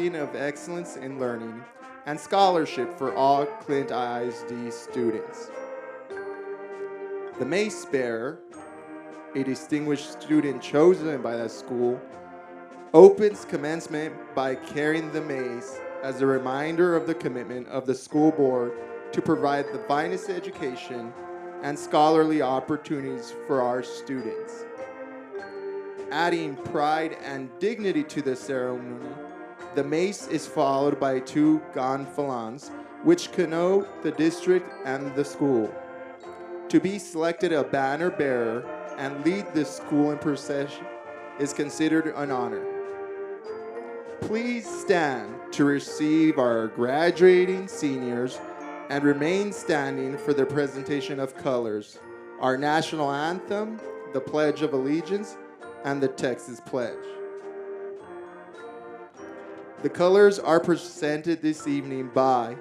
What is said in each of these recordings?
beacon of excellence in learning and scholarship for all Clint ISD students. The mace bearer, a distinguished student chosen by the school, opens commencement by carrying the mace as a reminder of the commitment of the school board to provide the finest education and scholarly opportunities for our students. Adding pride and dignity to the ceremony, the mace is followed by two gonfalons, which connote the district and the school. To be selected a banner bearer and lead the school in procession is considered an honor. Please stand to receive our graduating seniors and remain standing for the presentation of colors, our national anthem, the Pledge of Allegiance, and the Texas Pledge. The colors are presented this evening by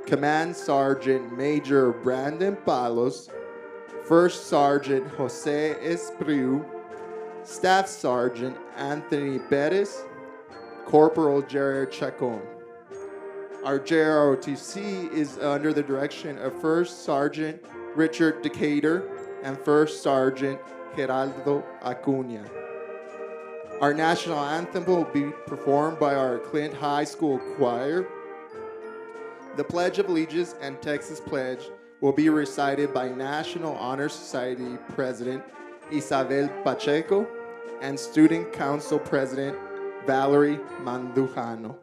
Command Sergeant Major Brandon Palos, First Sergeant Jose Espriu, Staff Sergeant Anthony Perez, Corporal Jared Chacon. Our JROTC is under the direction of First Sergeant Richard Decatur and First Sergeant Geraldo Acuna. Our national anthem will be performed by our Clint High School Choir. The Pledge of Allegiance and Texas Pledge will be recited by National Honor Society President Isabel Pacheco and Student Council President Valerie Mandujano.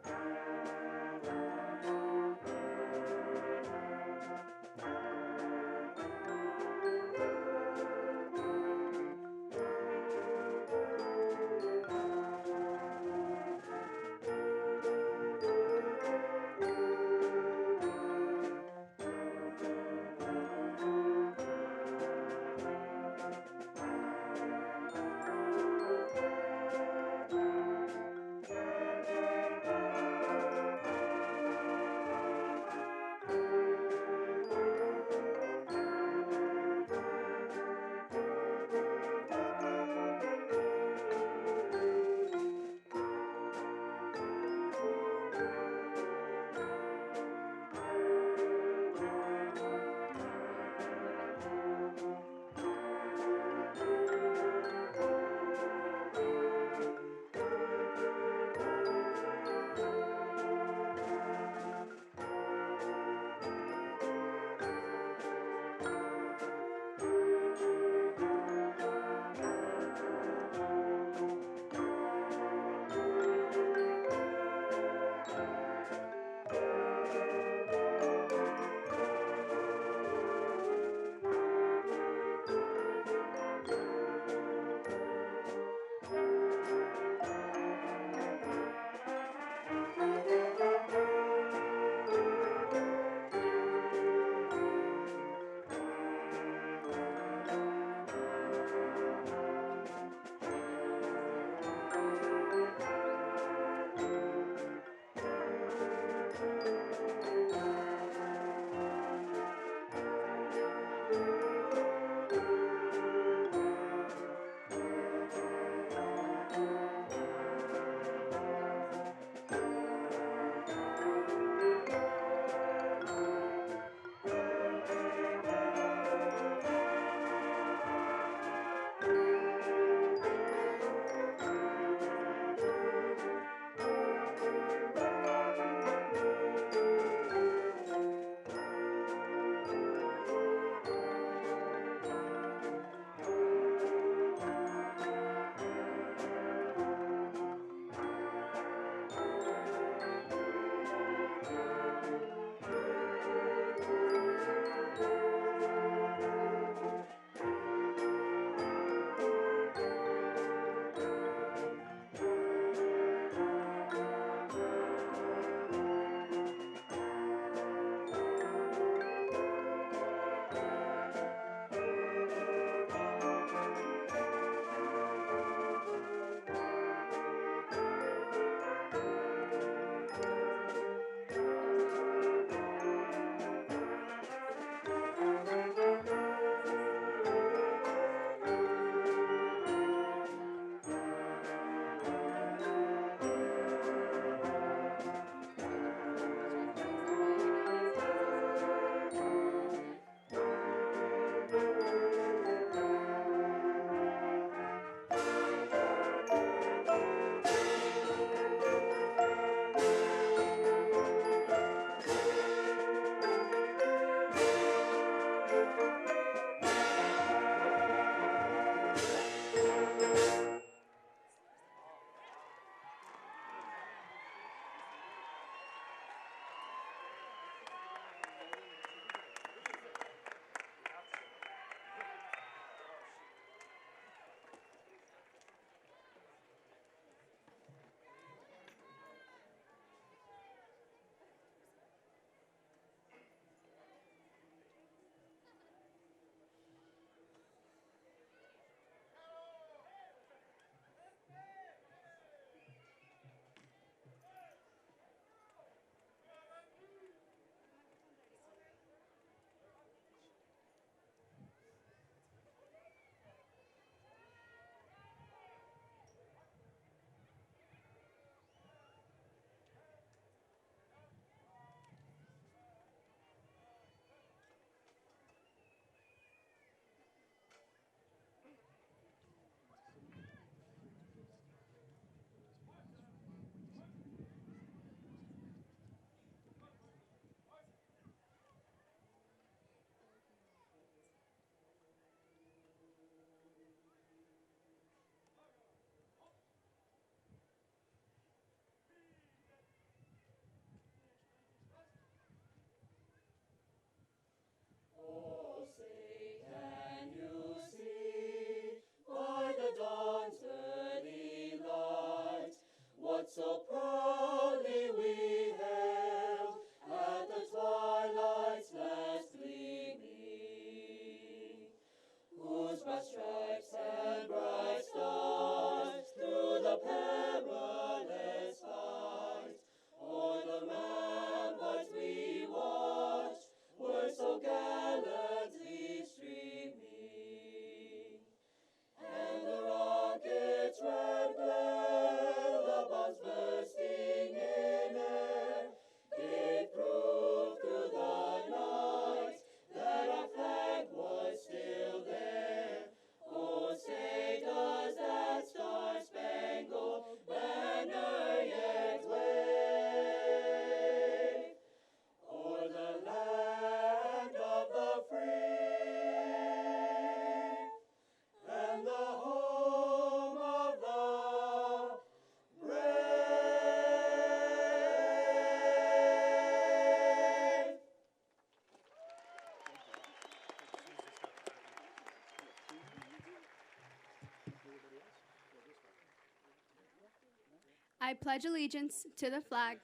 I pledge allegiance to the flag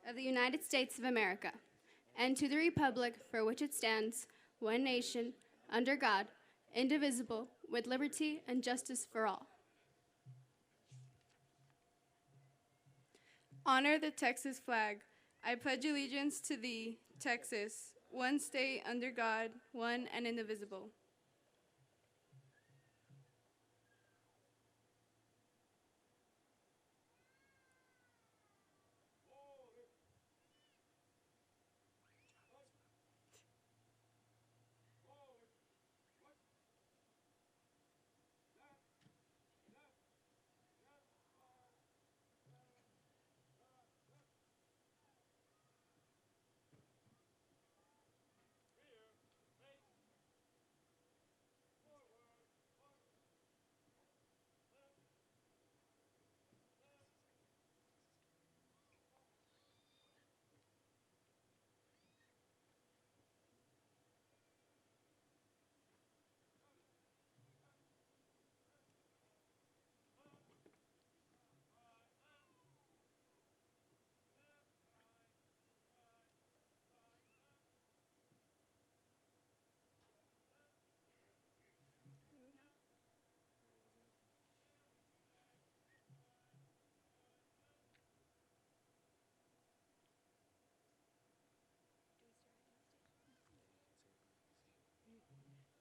of the United States of America and to the republic for which it stands, one nation, under God, indivisible, with liberty and justice for all. Honor the Texas flag. I pledge allegiance to thee, Texas, one state under God, one and indivisible.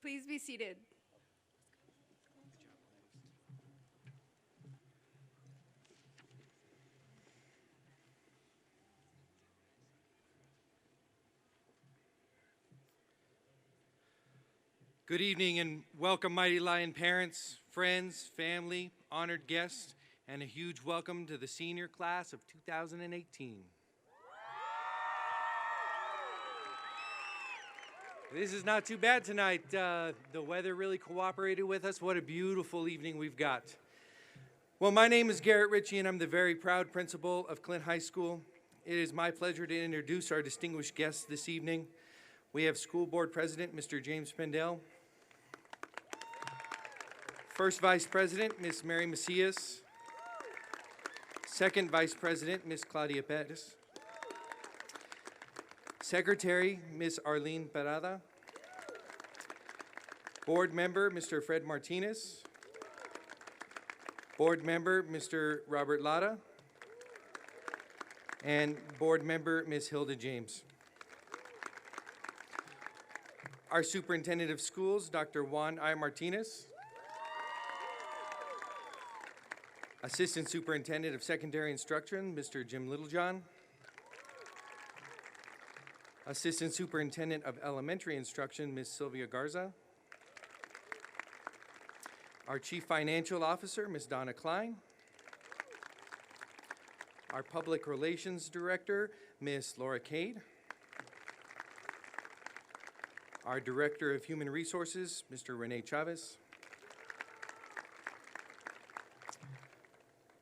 Please be seated. Good evening and welcome, Mighty Lion parents, friends, family, honored guests, and a huge welcome to the senior class of 2018. This is not too bad tonight. The weather really cooperated with us. What a beautiful evening we've got. Well, my name is Garrett Ritchie, and I'm the very proud principal of Clint High School. It is my pleasure to introduce our distinguished guests this evening. We have School Board President, Mr. James Pendel. First Vice President, Ms. Mary Macias. Second Vice President, Ms. Claudia Pettis. Secretary, Ms. Arlene Parada. Board Member, Mr. Fred Martinez. Board Member, Mr. Robert Lara. And Board Member, Ms. Hilda James. Our Superintendent of Schools, Dr. Juan I. Martinez. Assistant Superintendent of Secondary Instruction, Mr. Jim Littlejohn. Assistant Superintendent of Elementary Instruction, Ms. Sylvia Garza. Our Chief Financial Officer, Ms. Donna Klein. Our Public Relations Director, Ms. Laura Cade. Our Director of Human Resources, Mr. Rene Chavez.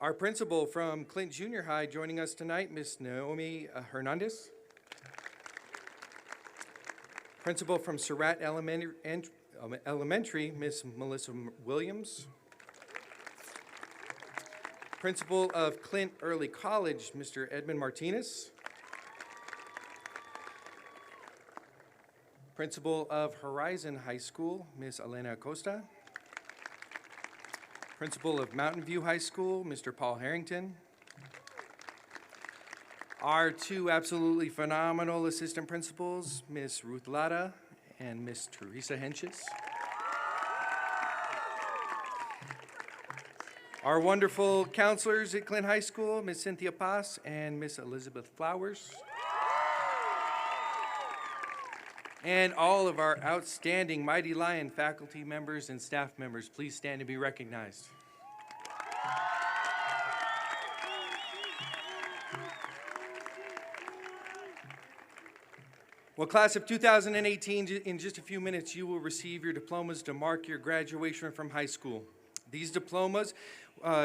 Our principal from Clint Junior High joining us tonight, Ms. Naomi Hernandez. Principal from Surratt Elementary, Ms. Melissa Williams. Principal of Clint Early College, Mr. Edmund Martinez. Principal of Horizon High School, Ms. Elena Acosta. Principal of Mountain View High School, Mr. Paul Harrington. Our two absolutely phenomenal assistant principals, Ms. Ruth Lara and Ms. Teresa Henches. Our wonderful counselors at Clint High School, Ms. Cynthia Paz and Ms. Elizabeth Flowers. And all of our outstanding Mighty Lion faculty members and staff members, please stand and be recognized. Well, class of 2018, in just a few minutes, you will receive your diplomas to mark your graduation from high school. These diplomas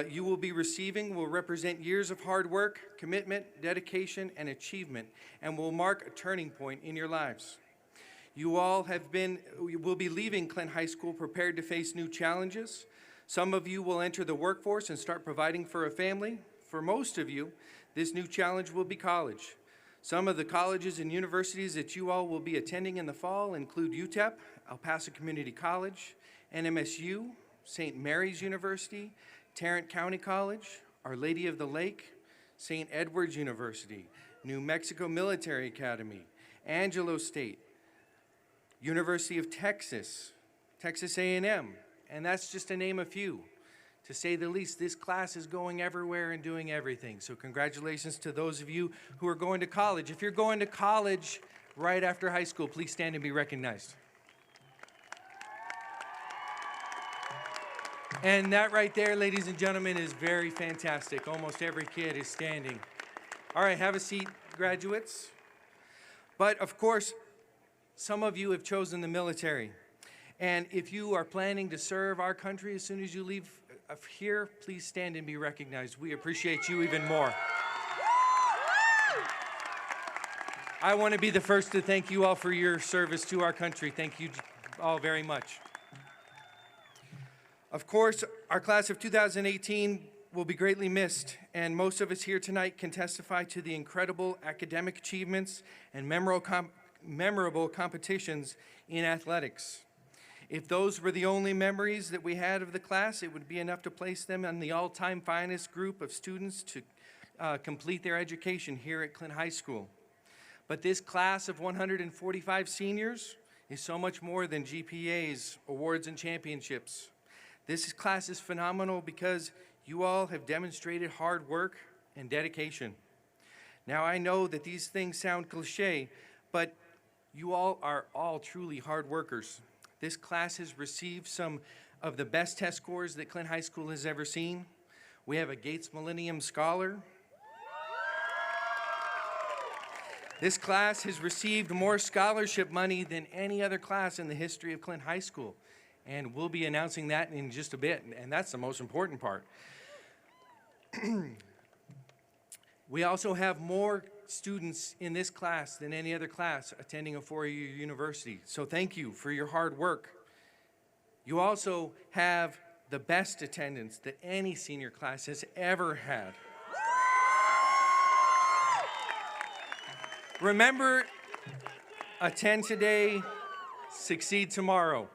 you will be receiving will represent years of hard work, commitment, dedication, and achievement, and will mark a turning point in your lives. You all will be leaving Clint High School prepared to face new challenges. Some of you will enter the workforce and start providing for a family. for most of you, this new challenge will be college. Some of the colleges and universities that you all will be attending in the fall include UTEP, El Paso Community College, NMSU, St. Mary's University, Tarrant County College, Our Lady of the Lake, St. Edward's University, New Mexico Military Academy, Angelo State, University of Texas, Texas A&M, and that's just to name a few. To say the least, this class is going everywhere and doing everything. So congratulations to those of you who are going to college. If you're going to college right after high school, please stand and be recognized. And that right there, ladies and gentlemen, is very fantastic. Almost every kid is standing. All right, have a seat, graduates. But of course, some of you have chosen the military. And if you are planning to serve our country as soon as you leave here, please stand and be recognized. We appreciate you even more. I want to be the first to thank you all for your service to our country. Thank you all very much. Of course, our class of 2018 will be greatly missed, and most of us here tonight can testify to the incredible academic achievements and memorable competitions in athletics. If those were the only memories that we had of the class, it would be enough to place them in the all-time finest group of students to complete their education here at Clint High School. But this class of 145 seniors is so much more than GPAs, awards, and championships. This class is phenomenal because you all have demonstrated hard work and dedication. Now, I know that these things sound cliche, but you all are all truly hard workers. This class has received some of the best test scores that Clint High School has ever seen. We have a Gates Millennium Scholar. This class has received more scholarship money than any other class in the history of Clint High School. And we'll be announcing that in just a bit, and that's the most important part. We also have more students in this class than any other class attending a four-year university. So thank you for your hard work. You also have the best attendance that any senior class has ever had. Remember, attend today, succeed tomorrow.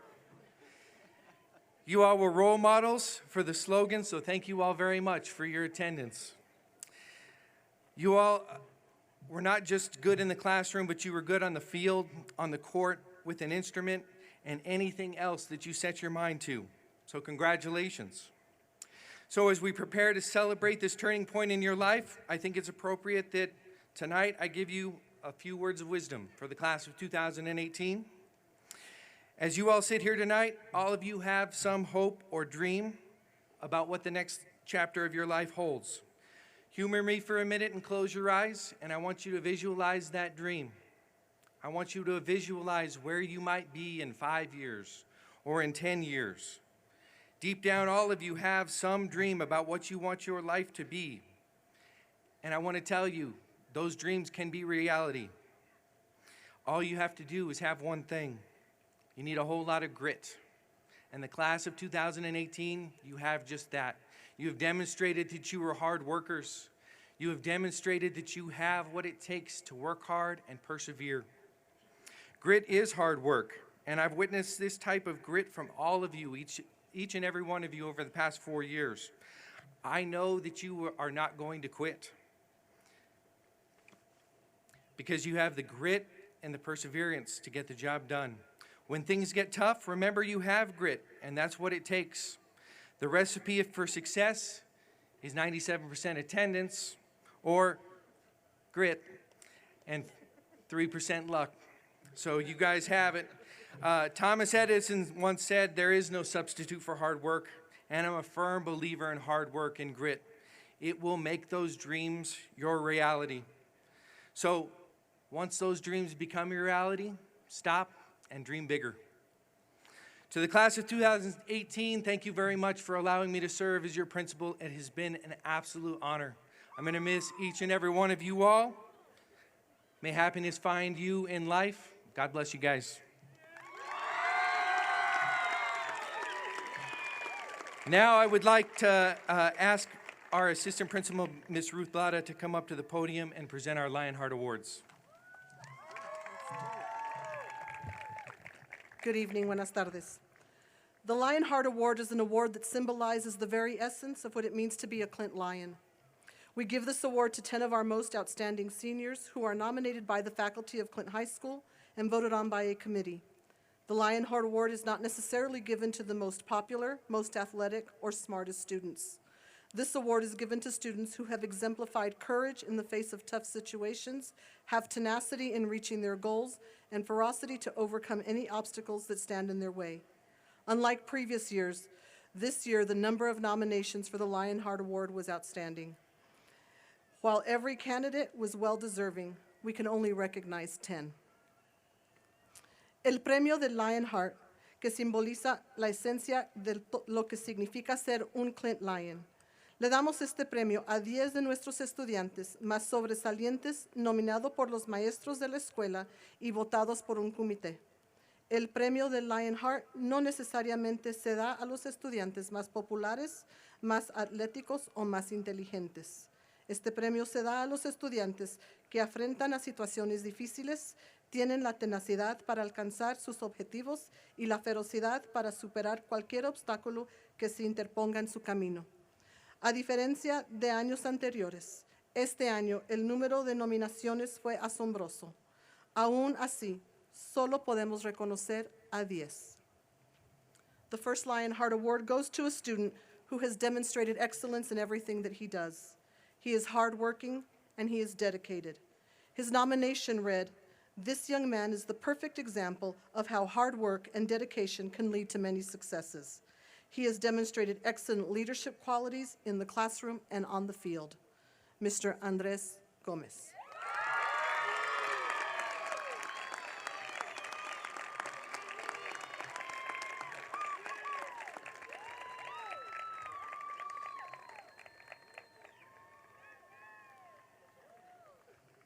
You all were role models for the slogan, so thank you all very much for your attendance. You all were not just good in the classroom, but you were good on the field, on the court, with an instrument, and anything else that you set your mind to. So congratulations. So as we prepare to celebrate this turning point in your life, I think it's appropriate that tonight I give you a few words of wisdom for the class of 2018. As you all sit here tonight, all of you have some hope or dream about what the next chapter of your life holds. Humor me for a minute and close your eyes, and I want you to visualize that dream. I want you to visualize where you might be in 5 years or in 10 years. Deep down, all of you have some dream about what you want your life to be. And I want to tell you, those dreams can be reality. All you have to do is have one thing. You need a whole lot of grit. And the class of 2018, you have just that. You have demonstrated that you are hard workers. You have demonstrated that you have what it takes to work hard and persevere. Grit is hard work, and I've witnessed this type of grit from all of you, each and every one of you over the past 4 years. I know that you are not going to quit because you have the grit and the perseverance to get the job done. When things get tough, remember you have grit, and that's what it takes. The recipe for success is 97% attendance or grit and 3% luck. So you guys have it. Thomas Edison once said, "There is no substitute for hard work," and I'm a firm believer in hard work and grit. It will make those dreams your reality. So once those dreams become your reality, stop and dream bigger. To the class of 2018, thank you very much for allowing me to serve as your principal. It has been an absolute honor. I'm going to miss each and every one of you all. May happiness find you in life. God bless you guys. Now I would like to ask our Assistant Principal, Ms. Ruth Lada, to come up to the podium and present our Lionheart Awards. Good evening, buenas tardes. The Lionheart Award is an award that symbolizes the very essence of what it means to be a Clint Lion. We give this award to 10 of our most outstanding seniors who are nominated by the faculty of Clint High School and voted on by a committee. The Lionheart Award is not necessarily given to the most popular, most athletic, or smartest students. This award is given to students who have exemplified courage in the face of tough situations, have tenacity in reaching their goals, and ferocity to overcome any obstacles that stand in their way. Unlike previous years, this year the number of nominations for the Lionheart Award was outstanding. While every candidate was well-deserving, we can only recognize 10. El premio del Lionheart, que simboliza la esencia de lo que significa ser un Clint Lion. Le damos este premio a 10 de nuestros estudiantes más sobresalientes nominados por los maestros de la escuela y votados por un comité. El premio del Lionheart no necesariamente se da a los estudiantes más populares, más atléticos o más inteligentes. Este premio se da a los estudiantes que afrentan a situaciones difíciles, tienen la tenacidad para alcanzar sus objetivos y la ferocidad para superar cualquier obstáculo que se interponga en su camino. A diferencia de años anteriores, este año el número de nominaciones fue asombroso. Aún así, solo podemos reconocer a 10. The first Lionheart Award goes to a student who has demonstrated excellence in everything that he does. He is hardworking and he is dedicated. His nomination read, "This young man is the perfect example of how hard work and dedication can lead to many successes. He has demonstrated excellent leadership qualities in the classroom and on the field." Mr. Andres Gomez.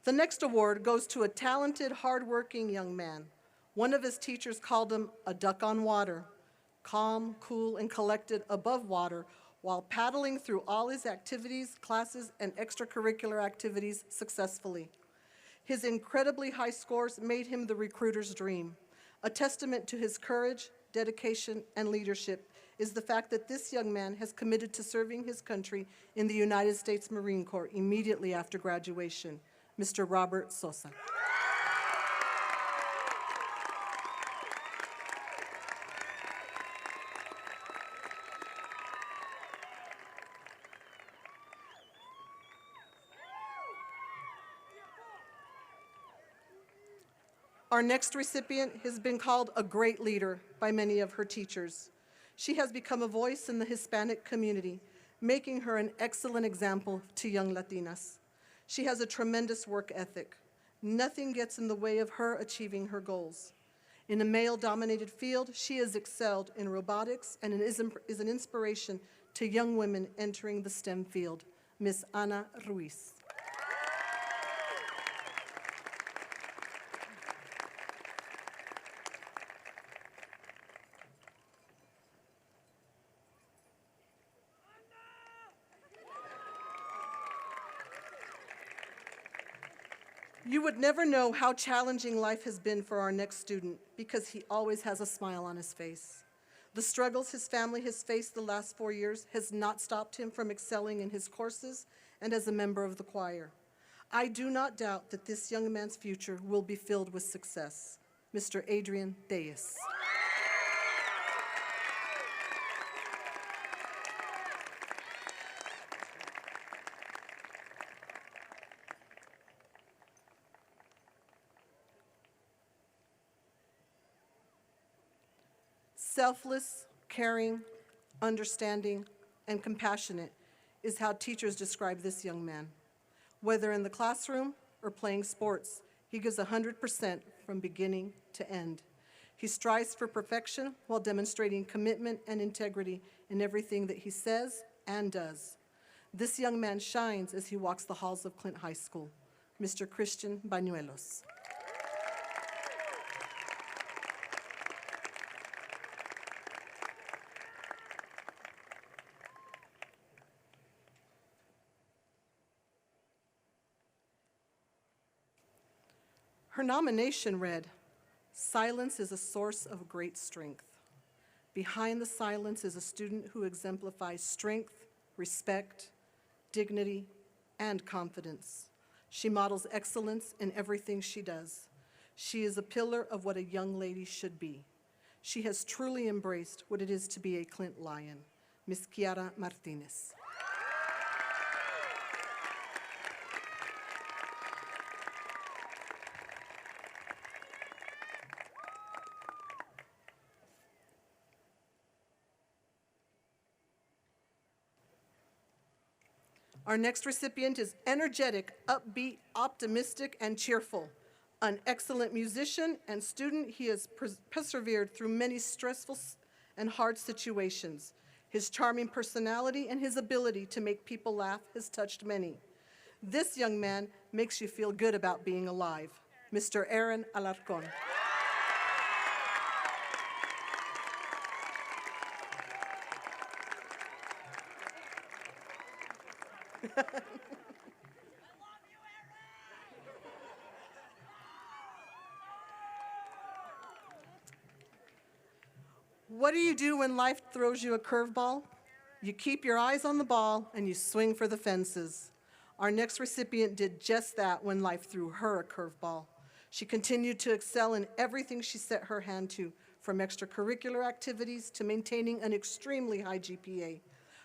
The next award goes to a talented, hardworking young man. One of his teachers called him a duck on water, calm, cool, and collected above water while paddling through all his activities, classes, and extracurricular activities successfully. His incredibly high scores made him the recruiter's dream. A testament to his courage, dedication, and leadership is the fact that this young man has committed to serving his country in the United States Marine Corps immediately after graduation. Mr. Robert Sosa. Our next recipient has been called a great leader by many of her teachers. She has become a voice in the Hispanic community, making her an excellent example to young Latinas. She has a tremendous work ethic. Nothing gets in the way of her achieving her goals. In a male-dominated field, she has excelled in robotics and is an inspiration to young women entering the STEM field. Ms. Ana Ruiz. You would never know how challenging life has been for our next student because he always has a smile on his face. The struggles his family has faced the last 4 years has not stopped him from excelling in his courses and as a member of the choir. I do not doubt that this young man's future will be filled with success. Mr. Adrian Deyes. Selfless, caring, understanding, and compassionate is how teachers describe this young man. Whether in the classroom or playing sports, he gives 100% from beginning to end. He strives for perfection while demonstrating commitment and integrity in everything that he says and does. This young man shines as he walks the halls of Clint High School. Mr. Christian Bañuelos. Her nomination read, "Silence is a source of great strength. Behind the silence is a student who exemplifies strength, respect, dignity, and confidence. She models excellence in everything she does. She is a pillar of what a young lady should be. She has truly embraced what it is to be a Clint Lion." Ms. Kiara Martinez. Our next recipient is energetic, upbeat, optimistic, and cheerful. An excellent musician and student, he has persevered through many stressful and hard situations. His charming personality and his ability to make people laugh has touched many. This young man makes you feel good about being alive. Mr. Aaron Alarcon. What do you do when life throws you a curveball? You keep your eyes on the ball and you swing for the fences. Our next recipient did just that when life threw her a curveball. She continued to excel in everything she set her hand to, from extracurricular activities to maintaining an extremely high GPA.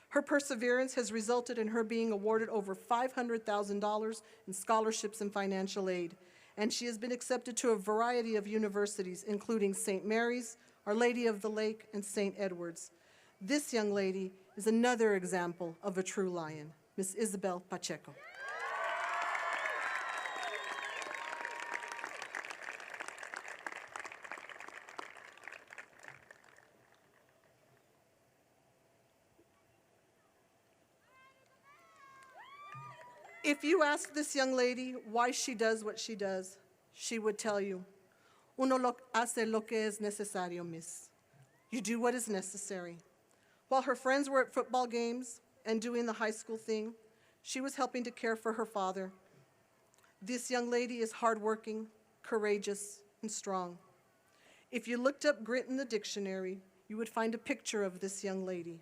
Her perseverance has resulted in her being awarded over $500,000 in scholarships and financial aid, and she has been accepted to a variety of universities, including St. Mary's, Our Lady of the Lake, and St. Edward's. This young lady is another example of a true lion, Ms. Isabel Pacheco. If you ask this young lady why she does what she does, she would tell you, "Uno hace lo que es necesario, miss." You do what is necessary. While her friends were at football games and doing the high school thing, she was helping to care for her father. This young lady is hardworking, courageous, and strong. If you looked up grit in the dictionary, you would find a picture of this young lady.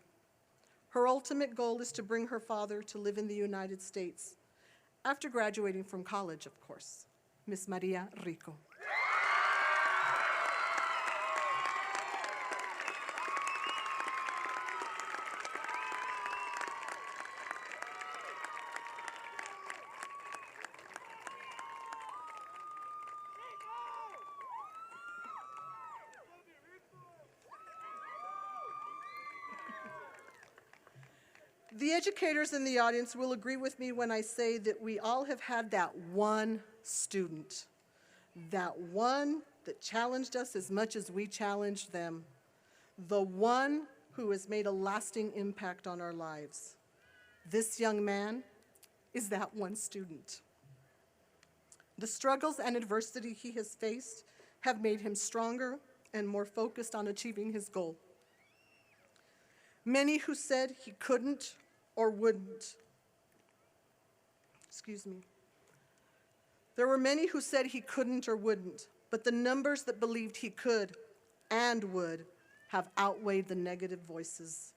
Her ultimate goal is to bring her father to live in the United States, after graduating from college, of course. Miss Maria Rico. The educators in the audience will agree with me when I say that we all have had that one student, that one that challenged us as much as we challenged them, the one who has made a lasting impact on our lives. This young man is that one student. The struggles and adversity he has faced have made him stronger and more focused on achieving his goal. Many who said he couldn't or wouldn't. There were many who said he couldn't or wouldn't, but the numbers that believed he could and would have outweighed the negative voices.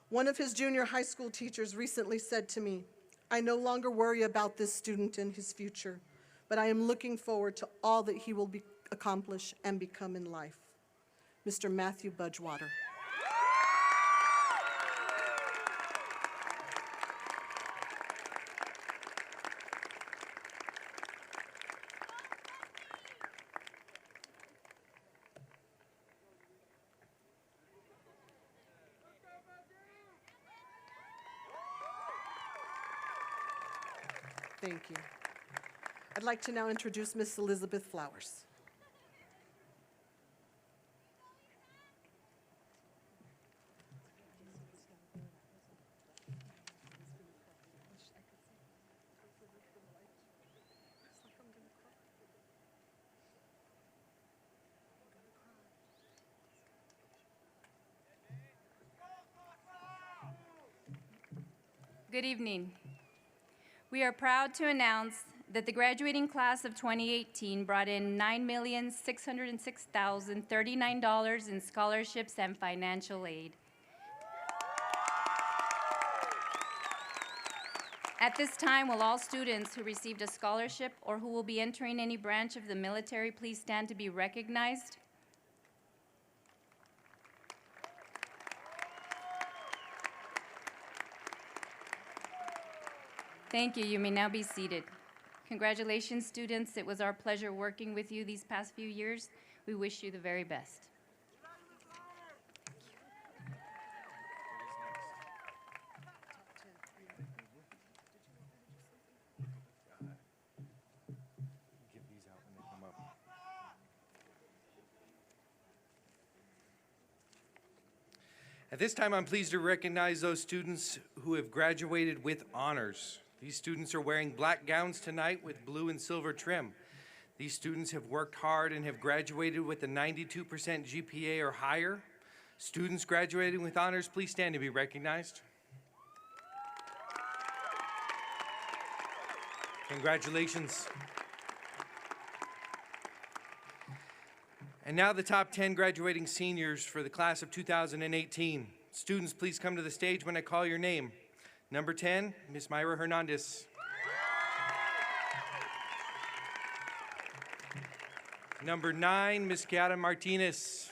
One of his junior high school teachers recently said to me, "I no longer worry about this student and his future, but I am looking forward to all that he will accomplish and become in life." Mr. Matthew Budgewater. Thank you. I'd like to now introduce Miss Elizabeth Flowers. Good evening. We are proud to announce that the graduating class of 2018 brought in $9,606,039 in scholarships and financial aid. At this time, will all students who received a scholarship or who will be entering any branch of the military please stand to be recognized? Thank you. You may now be seated. Congratulations, students. It was our pleasure working with you these past few years. We wish you the very best. At this time, I'm pleased to recognize those students who have graduated with honors. These students are wearing black gowns tonight with blue and silver trim. These students have worked hard and have graduated with a 92% GPA or higher. Students graduating with honors, please stand to be recognized. Congratulations. And now the top 10 graduating seniors for the class of 2018. Students, please come to the stage when I call your name. Number 10, Ms. Myra Hernandez. Number 9, Ms. Kiara Martinez.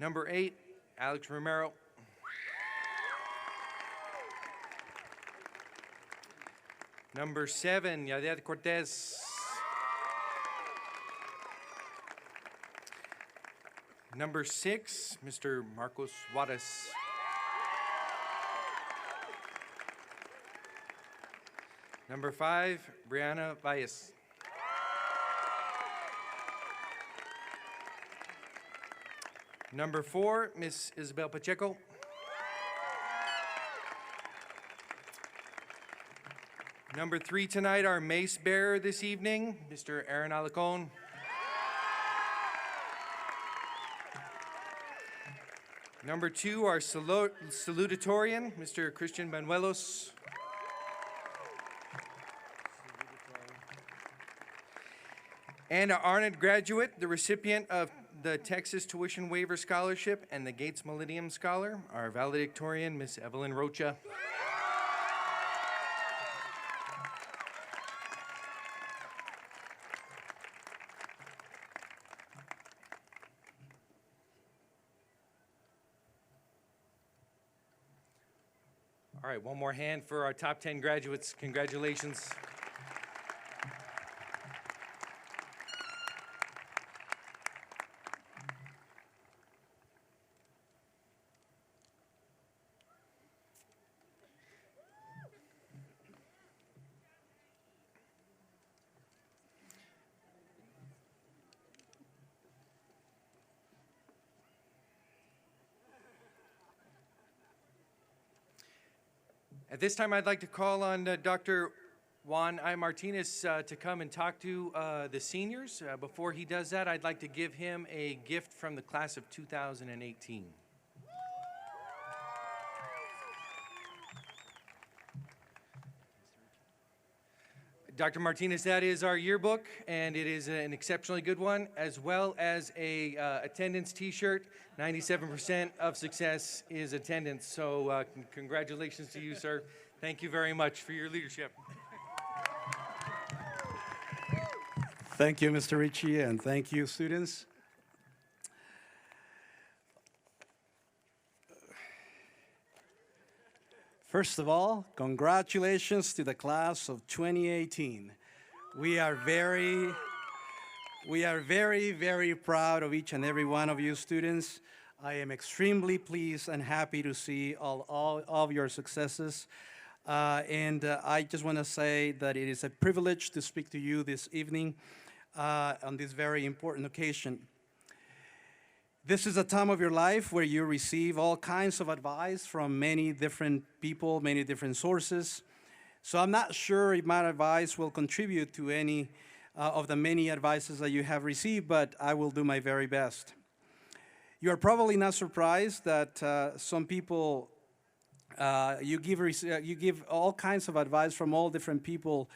Number 8, Alex Romero. Number 7, Yadiad Cortez. Number 6, Mr. Marcos Juarez. Number 5, Brianna Valles. Number 4, Miss Isabel Pacheco. Number 3 tonight, our mace bearer this evening, Mr. Aaron Alacon. Number 2, our salutatorian, Mr. Christian Manuelos. And our honored graduate, the recipient of the Texas Tuition Waiver Scholarship and the Gates Millennium Scholar, our valedictorian, Miss Evelyn Rocha. All right, one more hand for our top 10 graduates. Congratulations. At this time, I'd like to call on Dr. Juan I. Martinez to come and talk to the seniors. Before he does that, I'd like to give him a gift from the class of 2018. Dr. Martinez, that is our yearbook, and it is an exceptionally good one, as well as a attendance t-shirt. 97% of success is attendance, so congratulations to you, sir. Thank you very much for your leadership. Thank you, Mr. Ritchie, and thank you, students. First of all, congratulations to the class of 2018. We are very, very proud of each and every one of you students. I am extremely pleased and happy to see all of your successes. I just want to say that it is a privilege to speak to you this evening on this very important occasion. This is a time of your life where you receive all kinds of advice from many different people, many different sources. So I'm not sure if my advice will contribute to any of the many advices that you have received, but I will do my very best. You are probably not surprised that some people You give all kinds of advice from all different people,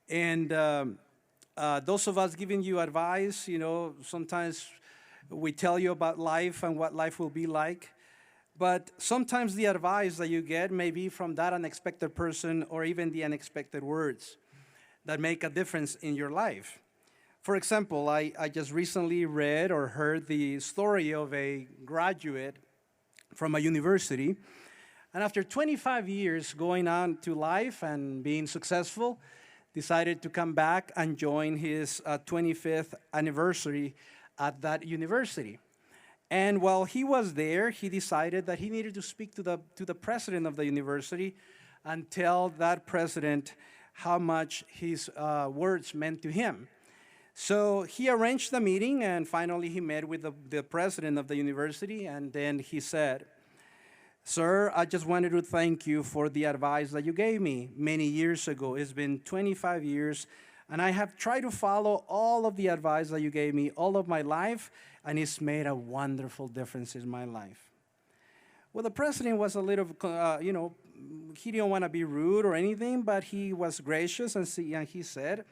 and those of us giving you advice, sometimes we tell you about life and what life will be like, but sometimes the advice that you get may be from that unexpected person or even the unexpected words that make a difference in your life. For example, I just recently read or heard the story of a graduate from a university, and after 25 years going on to life and being successful, decided to come back and join his 25th anniversary at that university. And while he was there, he decided that he needed to speak to the president of the university and tell that president how much his words meant to him. So he arranged the meeting, and finally he met with the president of the university, and then he said, "Sir, I just wanted to thank you for the advice that you gave me many years ago. It's been 25 years, and I have tried to follow all of the advice that you gave me all of my life, and it's made a wonderful difference in my life." Well, the president was a little, he didn't want to be rude or anything, but he was gracious, and he said,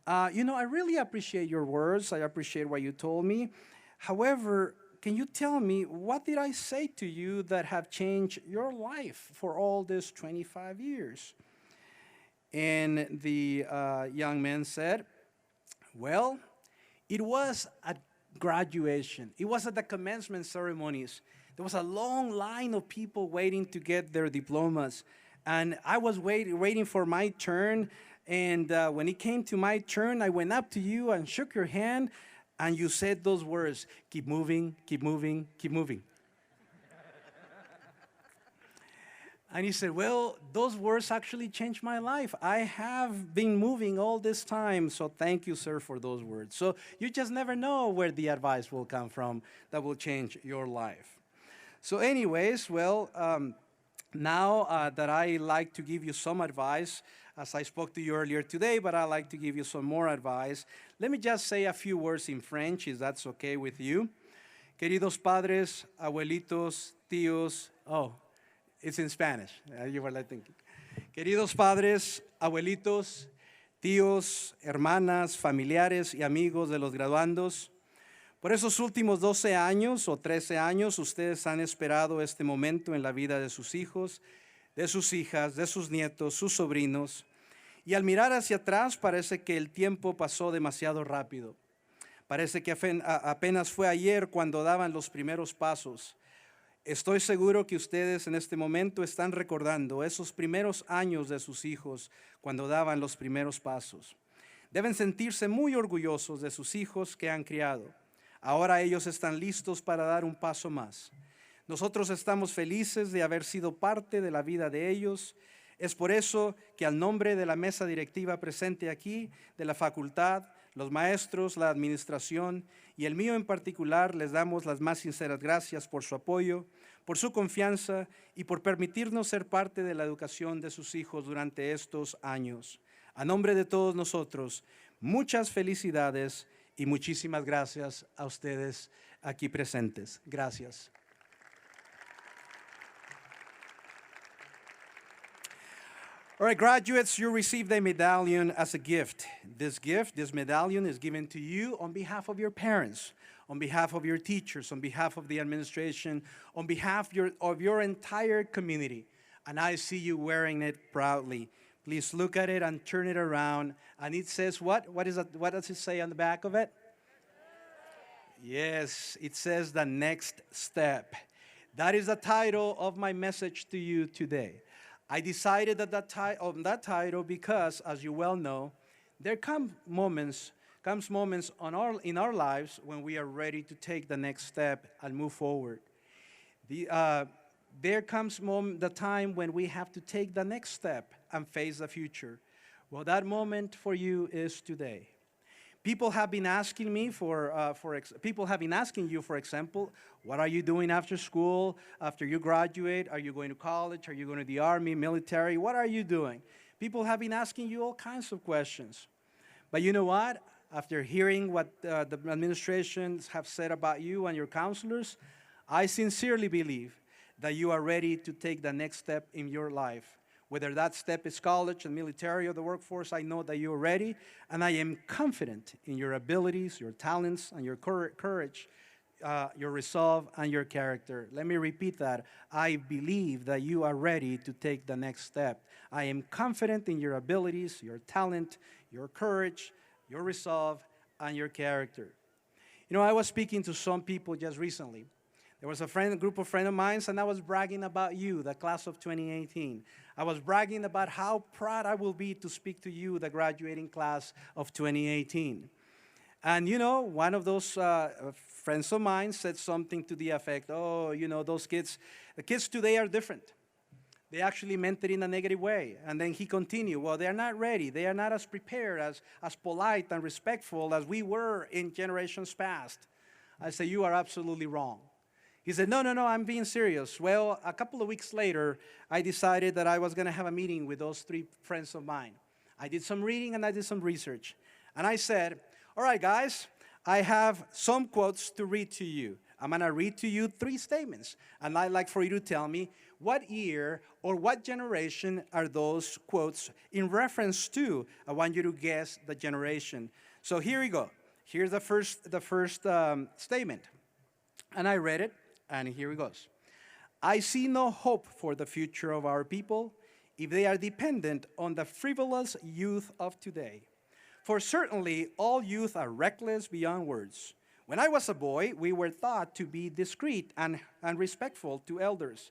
I really appreciate your words. I appreciate what you told me. However, can you tell me, what did I say to you that have changed your life for all these 25 years? And the young man said, well, it was at graduation. It was at the commencement ceremonies. There was a long line of people waiting to get their diplomas. And I was waiting for my turn. And when it came to my turn, I went up to you and shook your hand, and you said those words, "Keep moving, keep moving, keep moving." And he said, well, those words actually changed my life. I have been moving all this time, so thank you, sir, for those words. So you just never know where the advice will come from that will change your life. So anyways, well, now that I like to give you some advice, as I spoke to you earlier today, but I'd like to give you some more advice. Let me just say a few words in French, if that's okay with you. Queridos padres, abuelitos, tíos, it's in Spanish. You were like thinking. Queridos padres, abuelitos, tíos, hermanas, familiares y amigos de los graduandos, por esos últimos 12 años o 13 años, ustedes han esperado este momento en la vida de sus hijos, de sus hijas, de sus nietos, sus sobrinos, y al mirar hacia atrás parece que el tiempo pasó demasiado rápido. Parece que apenas fue ayer cuando daban los primeros pasos. Estoy seguro que ustedes en este momento están recordando esos primeros años de sus hijos cuando daban los primeros pasos. Deben sentirse muy orgullosos de sus hijos que han criado. Ahora ellos están listos para dar un paso más. Nosotros estamos felices de haber sido parte de la vida de ellos. Es por eso que al nombre de la mesa directiva presente aquí, de la facultad, los maestros, la administración y el mío en particular, les damos las más sinceras gracias por su apoyo, por su confianza y por permitirnos ser parte de la educación de sus hijos durante estos años. A nombre de todos nosotros, muchas felicidades y muchísimas gracias a ustedes aquí presentes. Gracias. All right, graduates, you received a medallion as a gift. This medallion is given to you on behalf of your parents, on behalf of your teachers, on behalf of the administration, on behalf of your entire community. And I see you wearing it proudly. Please look at it and turn it around. And it says what? What does it say on the back of it? Yes, it says the next step. That is the title of my message to you today. I decided that title because, as you well know, there comes moments in our lives when we are ready to take the next step and move forward. There comes the time when we have to take the next step and face the future. Well, that moment for you is today. People have been asking me people have been asking you, for example, what are you doing after school, after you graduate? Are you going to college? Are you going to the army, military? What are you doing? People have been asking you all kinds of questions. But you know what? After hearing what the administrations have said about you and your counselors, I sincerely believe that you are ready to take the next step in your life. Whether that step is college, the military, or the workforce, I know that you're ready, and I am confident in your abilities, your talents, and your courage, your resolve, and your character. Let me repeat that. I believe that you are ready to take the next step. I am confident in your abilities, your talent, your courage, your resolve, and your character. You know, I was speaking to some people just recently. There was a group of friends of mine, and I was bragging about you, the class of 2018. I was bragging about how proud I will be to speak to you, the graduating class of 2018. And you know, one of those friends of mine said something to the effect, oh, you know, the kids today are different. They actually meant it in a negative way. And then he continued, well, they're not ready. They are not as prepared, as polite and respectful as we were in generations past. I said, you are absolutely wrong. He said, no, I'm being serious. Well, a couple of weeks later, I decided that I was going to have a meeting with those three friends of mine. I did some reading and I did some research. And I said, all right, guys, I have some quotes to read to you. I'm going to read to you 3 statements. And I'd like for you to tell me what year or what generation are those quotes in reference to. I want you to guess the generation. So here we go. Here's the first statement. And I read it. And here it goes. I see no hope for the future of our people if they are dependent on the frivolous youth of today. For certainly all youth are reckless beyond words. When I was a boy, we were taught to be discreet and respectful to elders.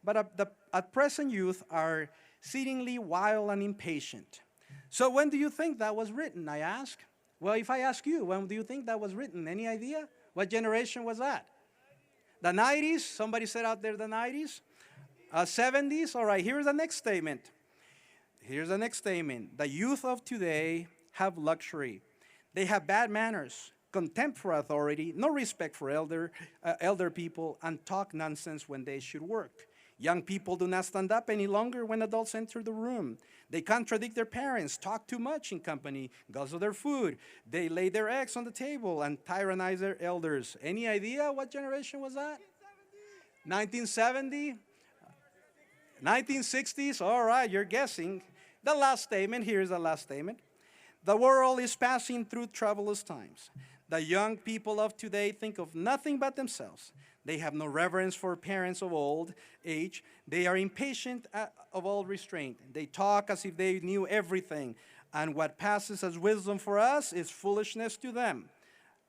But at present youth are exceedingly wild and impatient. So when do you think that was written, I ask? Well, if I ask you, when do you think that was written? Any idea? What generation was that? The 90s? Somebody said out there the 90s? 70s? All right, here's the next statement. Here's the next statement. The youth of today have luxury. They have bad manners, contempt for authority, no respect for elder people, and talk nonsense when they should work. Young people do not stand up any longer when adults enter the room. They contradict their parents, talk too much in company, guzzle their food. They lay their eggs on the table and tyrannize their elders. Any idea what generation was that? 1970? 1960s? All right, you're guessing. The last statement, here's the last statement. The world is passing through troublous times. The young people of today think of nothing but themselves. They have no reverence for parents of old age. They are impatient of all restraint. They talk as if they knew everything. And what passes as wisdom for us is foolishness to them.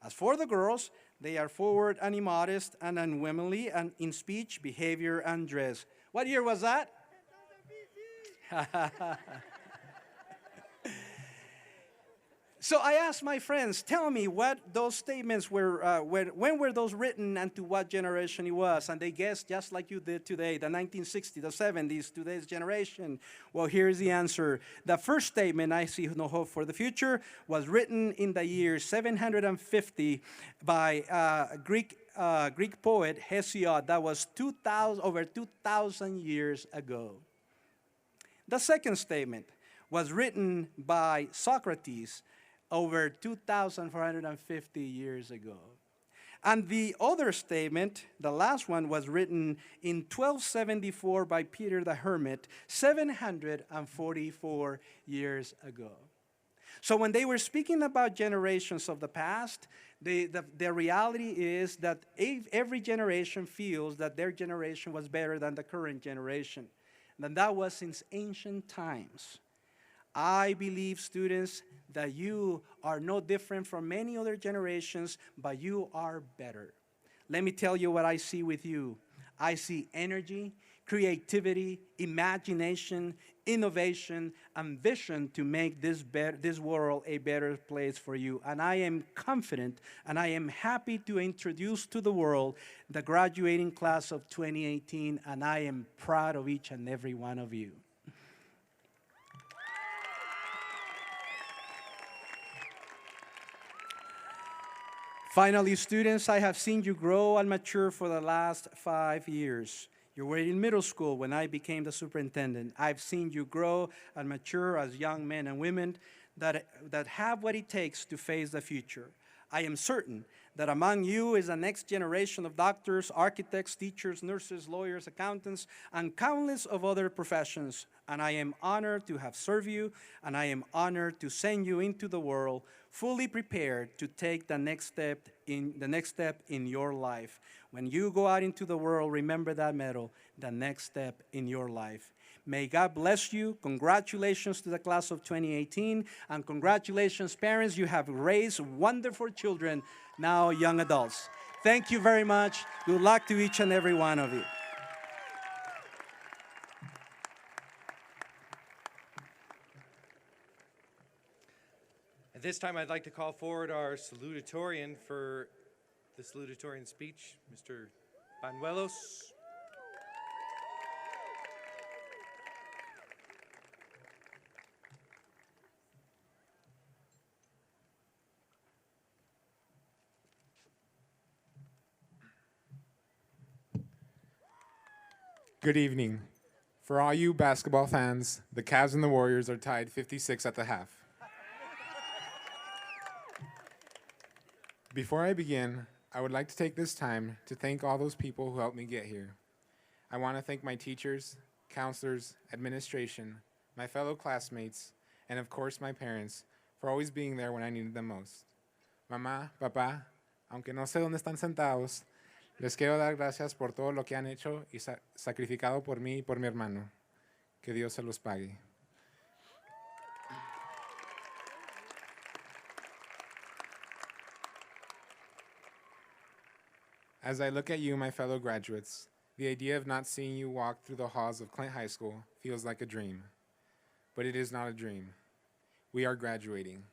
As for the girls, they are forward and immodest and unwomanly and in speech, behavior, and dress. What year was that? So I asked my friends, tell me what those statements were, when were those written and to what generation it was? And they guessed just like you did today, the 1960s, the 70s, today's generation. Well, here's the answer. The first statement, I see no hope for the future, was written in the year 750 by Greek poet Hesiod. That was over 2,000 years ago. The second statement was written by Socrates over 2,450 years ago. And the other statement, the last one, was written in 1274 by Peter the Hermit, 744 years ago. So when they were speaking about generations of the past, the reality is that every generation feels that their generation was better than the current generation. And that was since ancient times. I believe, students, that you are no different from many other generations, but you are better. Let me tell you what I see with you. I see energy, creativity, imagination, innovation, ambition to make this world a better place for you. And I am confident and I am happy to introduce to the world the graduating class of 2018, and I am proud of each and every one of you. Finally, students, I have seen you grow and mature for the last 5 years. You were in middle school when I became the superintendent. I've seen you grow and mature as young men and women that have what it takes to face the future. I am certain that among you is the next generation of doctors, architects, teachers, nurses, lawyers, accountants, and countless of other professions. And I am honored to have served you, and I am honored to send you into the world fully prepared to take the next step in your life. When you go out into the world, remember that motto, the next step in your life. May God bless you. Congratulations to the class of 2018, and congratulations, parents. You have raised wonderful children, now young adults. Thank you very much. Good luck to each and every one of you. At this time, I'd like to call forward our salutatorian for the salutatorian speech, Mr. Banuelos. Good evening. For all you basketball fans, the Cavs and the Warriors are tied 56 at the half. Before I begin, I would like to take this time to thank all those people who helped me get here. I want to thank my teachers, counselors, administration, my fellow classmates, and of course my parents for always being there when I needed them most. Mamá, papá, aunque no sé dónde están sentados, les quiero dar gracias por todo lo que han hecho y sacrificado por mí y por mi hermano. Que Dios se los pague. As I look at you, my fellow graduates, the idea of not seeing you walk through the halls of Clint High School feels like a dream. But it is not a dream. We are graduating.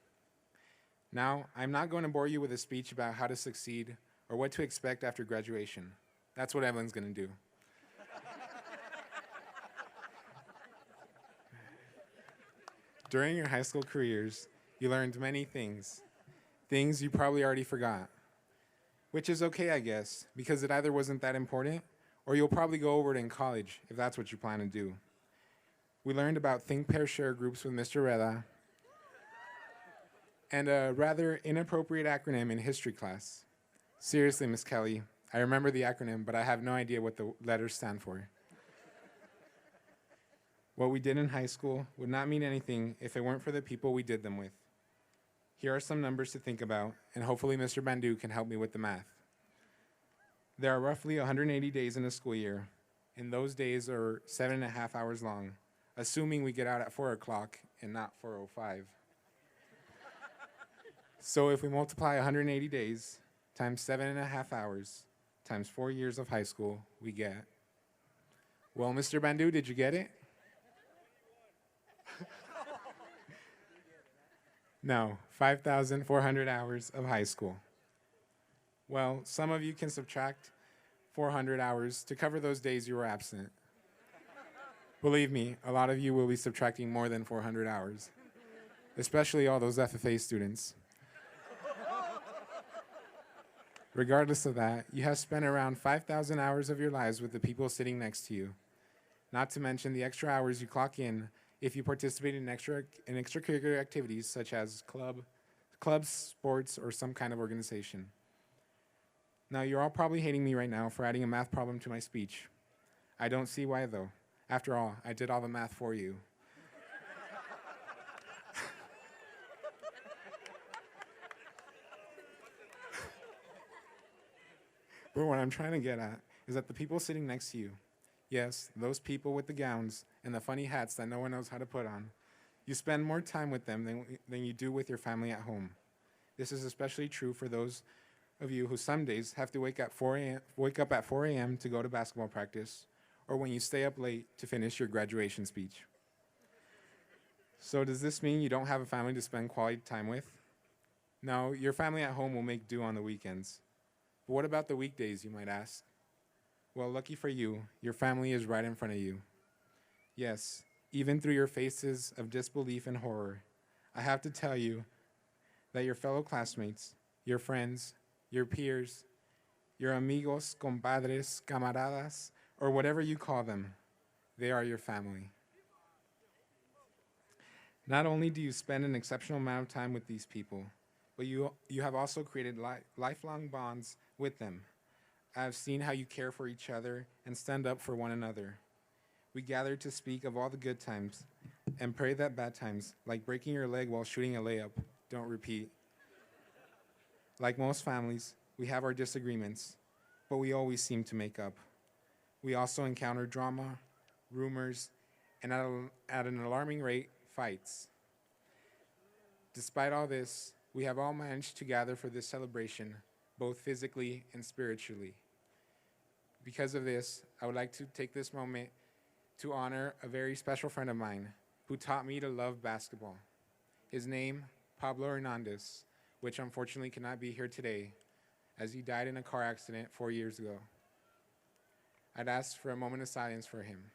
Now, I'm not going to bore you with a speech about how to succeed or what to expect after graduation. That's what Evelyn's going to do. During your high school careers, you learned many things you probably already forgot, which is okay, I guess, because it either wasn't that important or you'll probably go over it in college if that's what you plan to do. We learned about think, pair, share groups with Mr. Reda and a rather inappropriate acronym in history class. Seriously, Miss Kelly, I remember the acronym, but I have no idea what the letters stand for. What we did in high school would not mean anything if it weren't for the people we did them with. Here are some numbers to think about, and hopefully Mr. Bandu can help me with the math. There are roughly 180 days in a school year, and those days are 7.5 hours long, assuming we get out at 4 o'clock and not 4:05. So if we multiply 180 days times 7.5 hours times 4 years of high school, we get, well, Mr. Bandu, did you get it? No, 5,400 hours of high school. Well, some of you can subtract 400 hours to cover those days you were absent. Believe me, a lot of you will be subtracting more than 400 hours, especially all those FFA students. Regardless of that, you have spent around 5,000 hours of your lives with the people sitting next to you, not to mention the extra hours you clock in if you participate in extracurricular activities such as clubs, sports, or some kind of organization. Now, you're all probably hating me right now for adding a math problem to my speech. I don't see why, though. After all, I did all the math for you. But what I'm trying to get at is that the people sitting next to you, yes, those people with the gowns and the funny hats that no one knows how to put on, you spend more time with them than you do with your family at home. This is especially true for those of you who some days have to wake up at 4 a.m. to go to basketball practice, or when you stay up late to finish your graduation speech. So does this mean you don't have a family to spend quality time with? No, your family at home will make do on the weekends. But what about the weekdays, you might ask? Well, lucky for you, your family is right in front of you. Yes, even through your faces of disbelief and horror, I have to tell you that your fellow classmates, your friends, your peers, your amigos, compadres, camaradas, or whatever you call them, they are your family. Not only do you spend an exceptional amount of time with these people, but you have also created lifelong bonds with them. I have seen how you care for each other and stand up for one another. We gather to speak of all the good times and pray that bad times, like breaking your leg while shooting a layup, don't repeat. Like most families, we have our disagreements, but we always seem to make up. We also encounter drama, rumors, and at an alarming rate, fights. Despite all this, we have all managed to gather for this celebration, both physically and spiritually. Because of this, I would like to take this moment to honor a very special friend of mine who taught me to love basketball. His name, Pablo Hernandez, which unfortunately cannot be here today, as he died in a car accident 4 years ago. I'd ask for a moment of silence for him.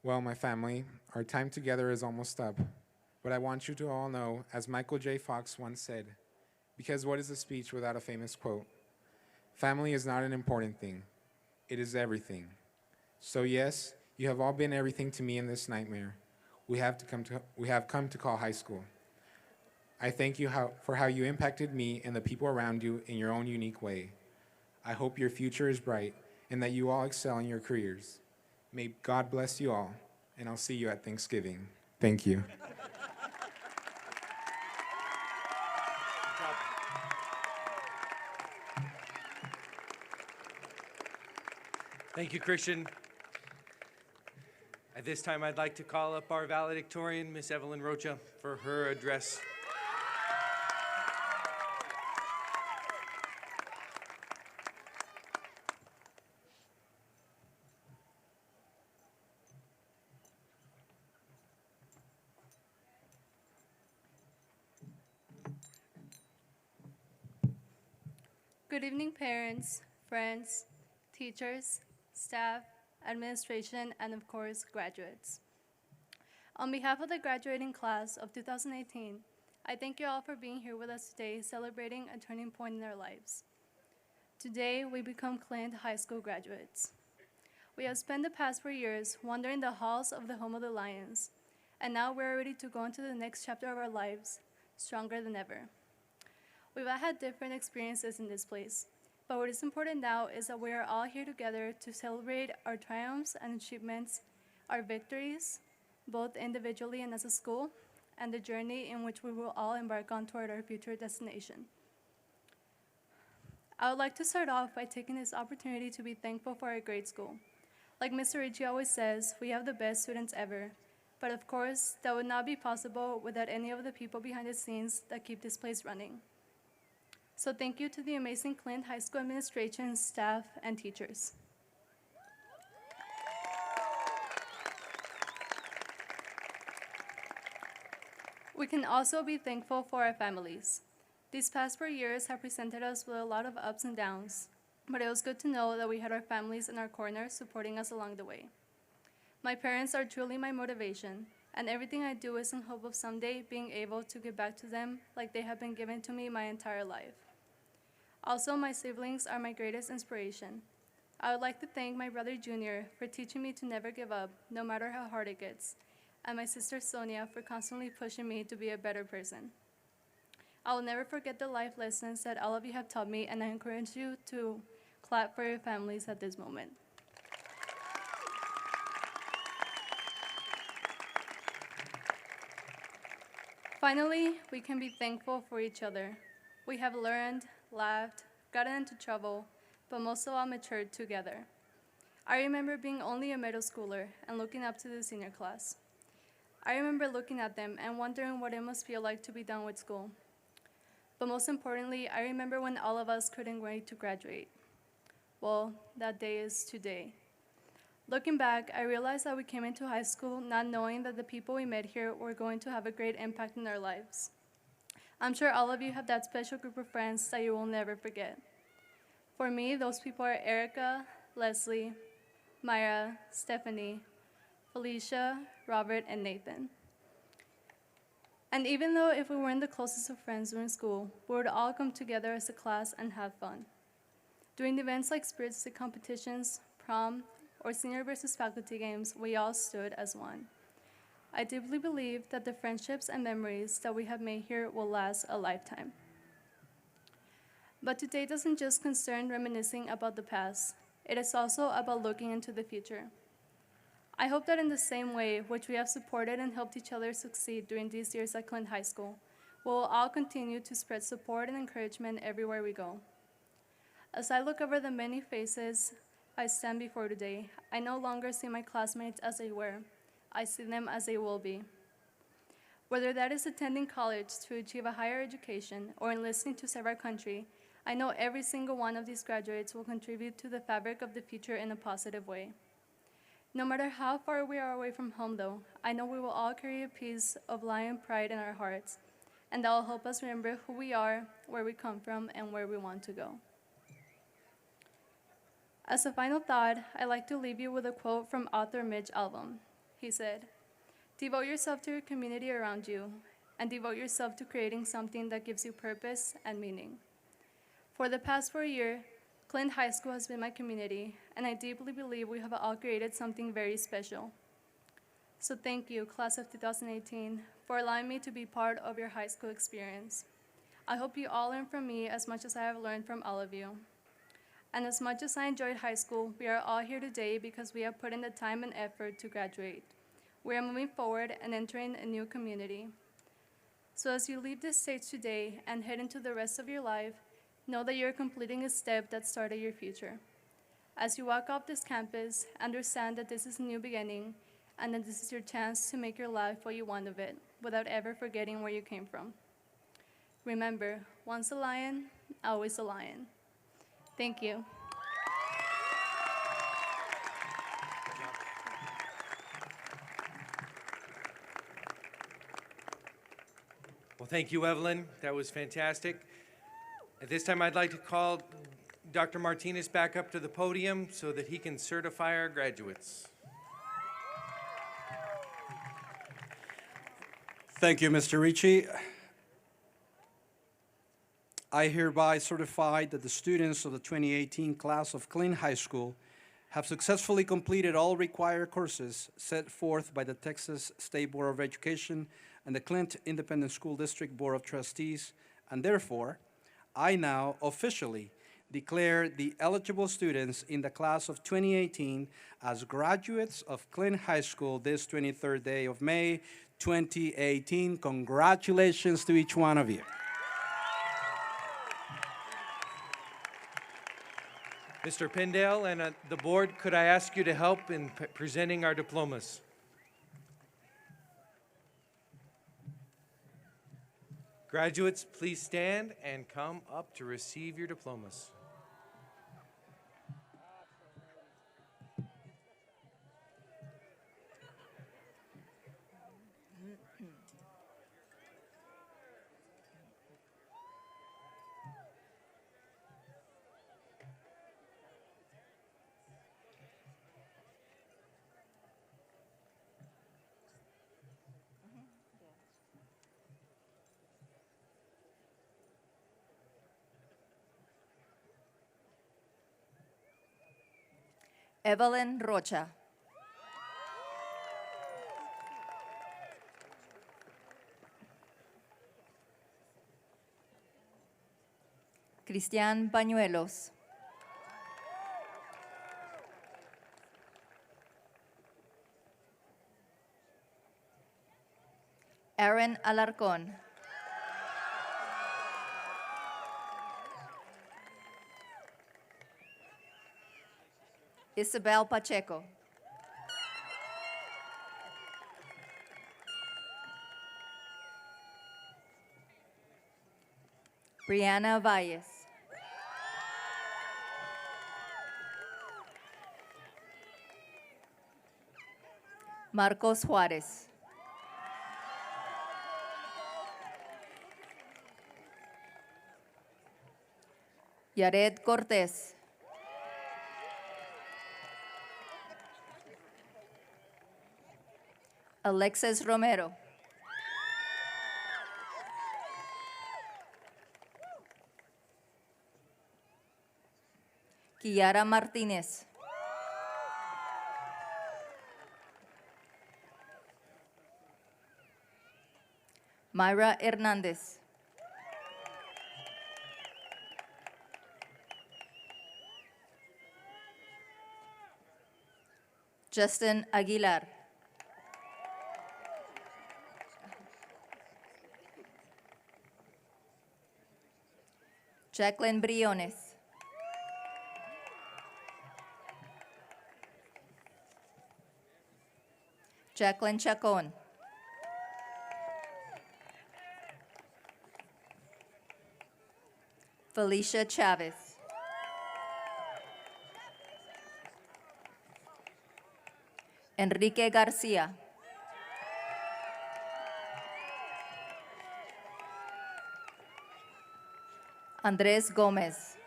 Well, my family, our time together is almost up, but I want you to all know, as Michael J. Fox once said, because what is a speech without a famous quote? Family is not an important thing. It is everything. So yes, you have all been everything to me in this nightmare we have come to call high school. I thank you for how you impacted me and the people around you in your own unique way. I hope your future is bright and that you all excel in your careers. May God bless you all, and I'll see you at Thanksgiving. Thank you. Thank you, Christian. At this time, I'd like to call up our valedictorian, Miss Evelyn Rocha, for her address. Good evening, parents, friends, teachers, staff, administration, and of course, graduates. On behalf of the graduating class of 2018, I thank you all for being here with us today, celebrating a turning point in our lives. Today, we become Clint High School graduates. We have spent the past 4 years wandering the halls of the home of the Lions, and now we're ready to go into the next chapter of our lives, stronger than ever. We've all had different experiences in this place, but what is important now is that we are all here together to celebrate our triumphs and achievements, our victories, both individually and as a school, and the journey in which we will all embark on toward our future destination. I would like to start off by taking this opportunity to be thankful for our great school. Like Mr. Ricci always says, we have the best students ever, but of course, that would not be possible without any of the people behind the scenes that keep this place running. So thank you to the amazing Clint High School administration, staff, and teachers. We can also be thankful for our families. These past 4 years have presented us with a lot of ups and downs, but it was good to know that we had our families in our corner supporting us along the way. My parents are truly my motivation, and everything I do is in hope of someday being able to give back to them like they have been given to me my entire life. Also, my siblings are my greatest inspiration. I would like to thank my brother Junior for teaching me to never give up, no matter how hard it gets, and my sister Sonia for constantly pushing me to be a better person. I will never forget the life lessons that all of you have taught me, and I encourage you to clap for your families at this moment. Finally, we can be thankful for each other. We have learned, laughed, gotten into trouble, but most of all matured together. I remember being only a middle schooler and looking up to the senior class. I remember looking at them and wondering what it must feel like to be done with school. But most importantly, I remember when all of us couldn't wait to graduate. Well, that day is today. Looking back, I realized that we came into high school not knowing that the people we met here were going to have a great impact in our lives. I'm sure all of you have that special group of friends that you will never forget. For me, those people are Erica, Leslie, Myra, Stephanie, Felicia, Robert, and Nathan. And even though if we weren't the closest of friends during school, we would all come together as a class and have fun. During events like Spirit Stick competitions, prom, or senior versus faculty games, we all stood as one. I deeply believe that the friendships and memories that we have made here will last a lifetime. But today doesn't just concern reminiscing about the past. It is also about looking into the future. I hope that in the same way which we have supported and helped each other succeed during these years at Clint High School, we will all continue to spread support and encouragement everywhere we go. As I look over the many faces I stand before today, I no longer see my classmates as they were. I see them as they will be. Whether that is attending college to achieve a higher education or enlisting to serve our country, I know every single one of these graduates will contribute to the fabric of the future in a positive way. No matter how far we are away from home, though, I know we will all carry a piece of Lion pride in our hearts, and that will help us remember who we are, where we come from, and where we want to go. As a final thought, I'd like to leave you with a quote from author Mitch Albom. He said, "Devote yourself to your community around you, and devote yourself to creating something that gives you purpose and meaning." For the past 4 years, Clint High School has been my community, and I deeply believe we have all created something very special. So thank you, class of 2018, for allowing me to be part of your high school experience. I hope you all learn from me as much as I have learned from all of you. And as much as I enjoyed high school, we are all here today because we have put in the time and effort to graduate. We are moving forward and entering a new community. So as you leave this stage today and head into the rest of your life, know that you're completing a step that started your future. As you walk off this campus, understand that this is a new beginning and that this is your chance to make your life what you want of it without ever forgetting where you came from. Remember, once a lion, always a lion. Thank you. Well, thank you, Evelyn. That was fantastic. At this time, I'd like to call Dr. Martinez back up to the podium so that he can certify our graduates. Thank you, Mr. Ricci. I hereby certify that the students of the 2018 class of Clint High School have successfully completed all required courses set forth by the Texas State Board of Education and the Clint Independent School District Board of Trustees, and therefore, I now officially declare the eligible students in the class of 2018 as graduates of Clint High School this 23rd day of May, 2018. Congratulations to each one of you. Mr. Pindale and the board, could I ask you to help in presenting our diplomas? Graduates, please stand and come up to receive your diplomas. Evelyn Rocha. Cristian Pañuelos. Aaron Alarcón. Isabel Pacheco. Brianna Valles. Marcos Juárez. Yared Cortés. Alexis Romero. Kiara Martínez. Myra Hernandez. Justin Aguilar. Jacqueline Briones. Jacqueline Chacon. Felicia Chavez. Enrique Garcia. Andrés Gómez.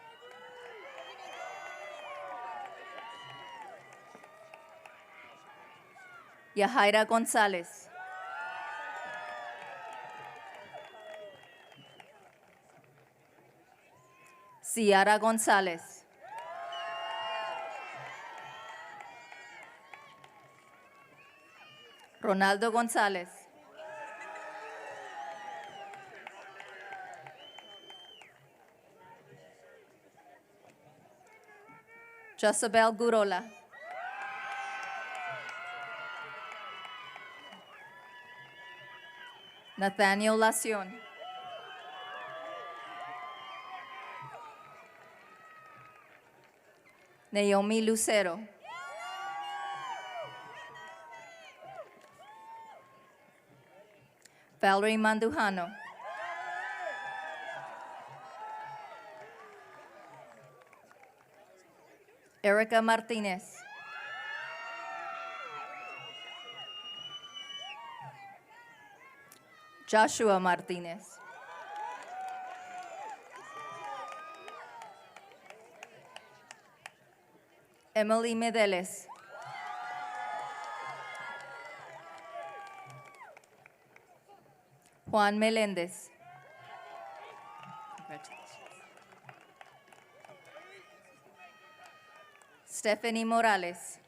Yahaira González. Ciara González. Ronaldo González. Josabel Gurola. Nathaniel Lacion. Naomi Lucero. Valerie Mandujano. Erica Martinez. Joshua Martinez. Emily Medeles. Juan Meléndez. Stephanie Morales.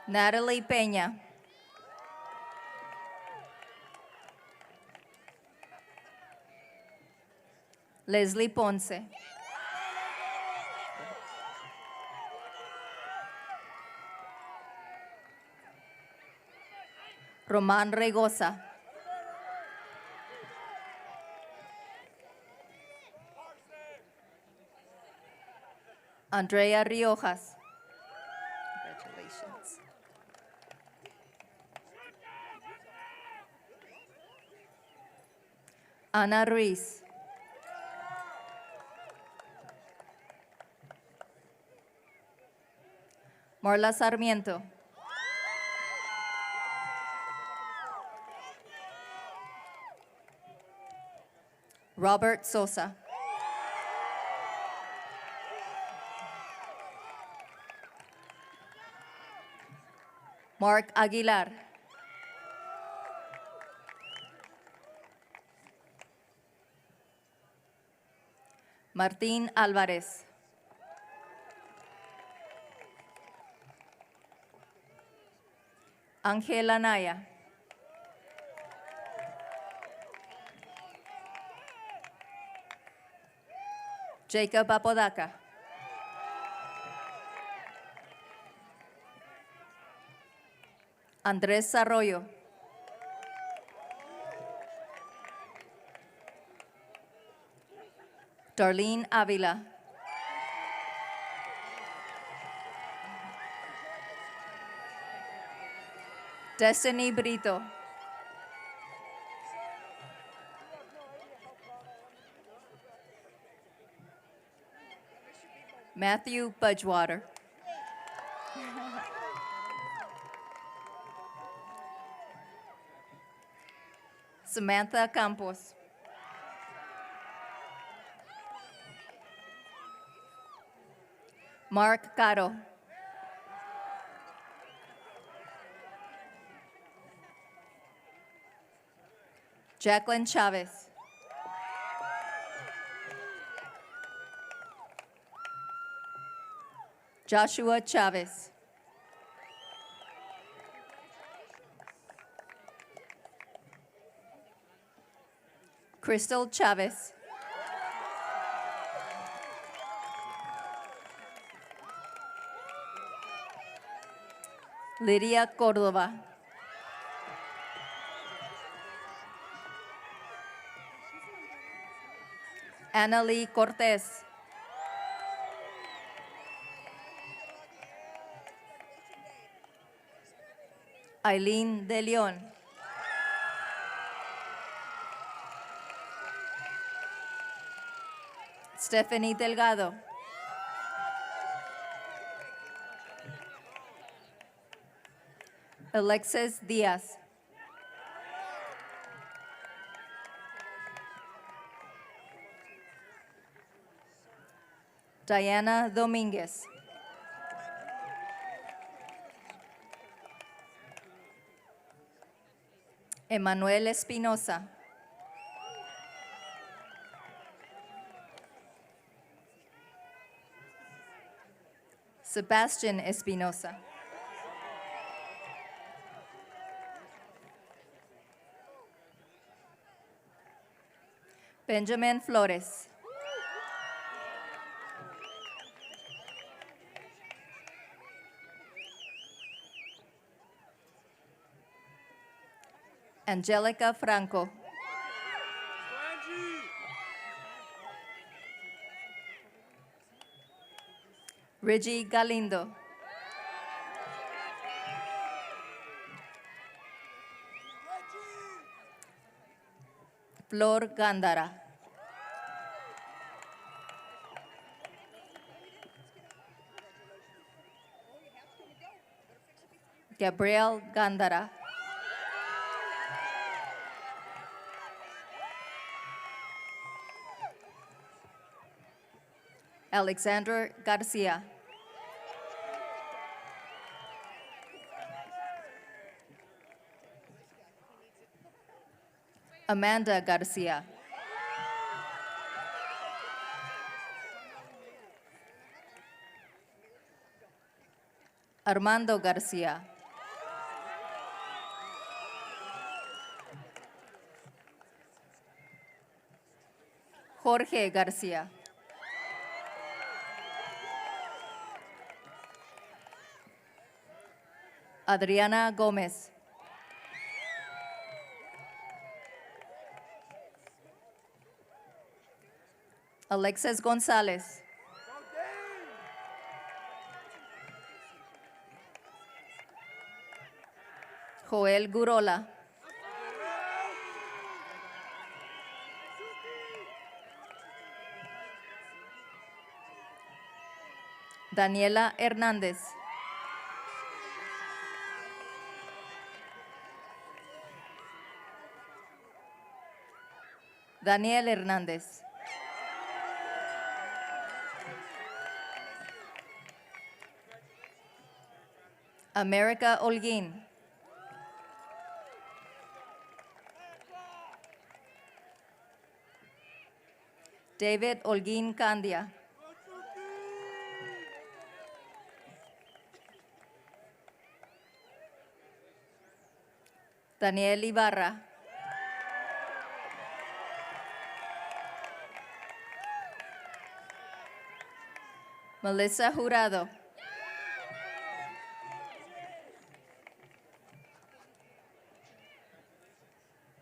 Natalie Peña. Leslie Ponce. Román Regosa. Andrea Riojas. Congratulations. Ana Ruiz. Marla Sarmiento. Robert Sosa. Mark Aguilar. Martín Álvarez. Ángela Naya. Jacob Apodaca. Andrés Arroyo. Darlene Ávila. Destiny Brito. Matthew Budgewater. Samantha Campos. Mark Caro. Jacqueline Chavez. Joshua Chavez. Crystal Chavez. Lydia Cordova. Annalie Cortez. Eileen De Leon. Stephanie Delgado. Alexis Diaz. Diana Dominguez. Emanuel Espinosa. Sebastian Espinosa. Benjamin Flores. Angelica Franco. Reggie Galindo. Flor Gándara. Gabriel Gándara. Alexander Garcia. Amanda Garcia. Armando Garcia. Jorge Garcia. Adriana Gómez. Alexis González. Joel Gurola. Daniela Hernández. Daniel Hernández. America Holguín. David Holguín Candia. Daniel Ibarra. Melissa Jurado.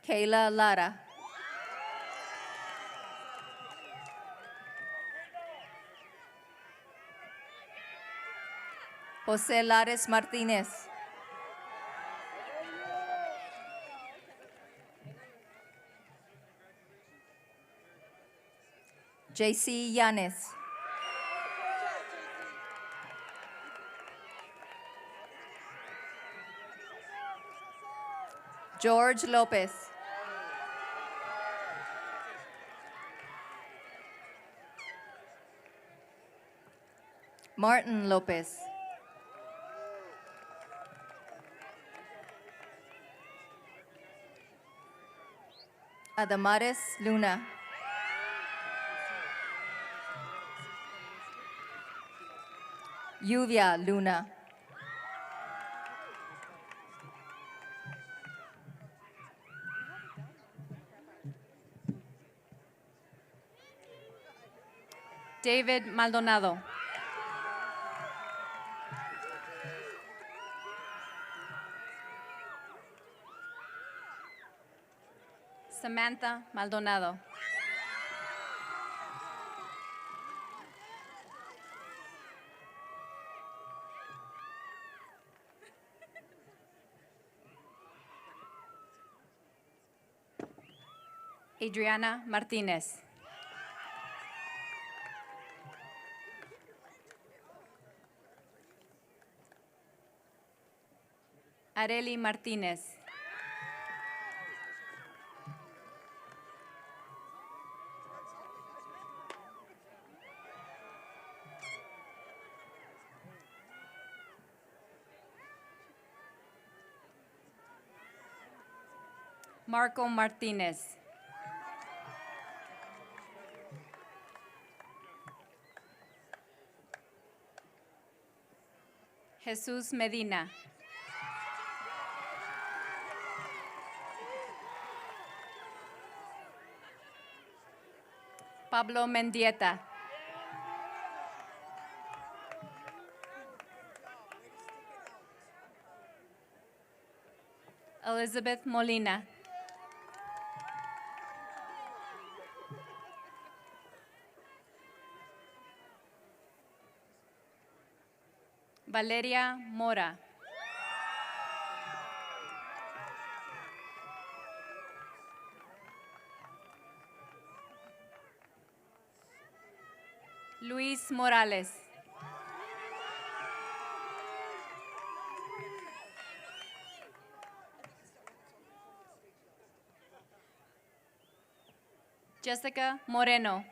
Kayla Lara. José Lares Martínez. JC Yanes. George Lopez. Martin Lopez. Adamares Luna. Lluvia Luna. David Maldonado. Samantha Maldonado. Adriana Martinez. Areli Martinez. Marco Martinez. Jesús Medina. Pablo Mendieta. Elizabeth Molina. Valeria Mora. Luis Morales. Jessica Moreno.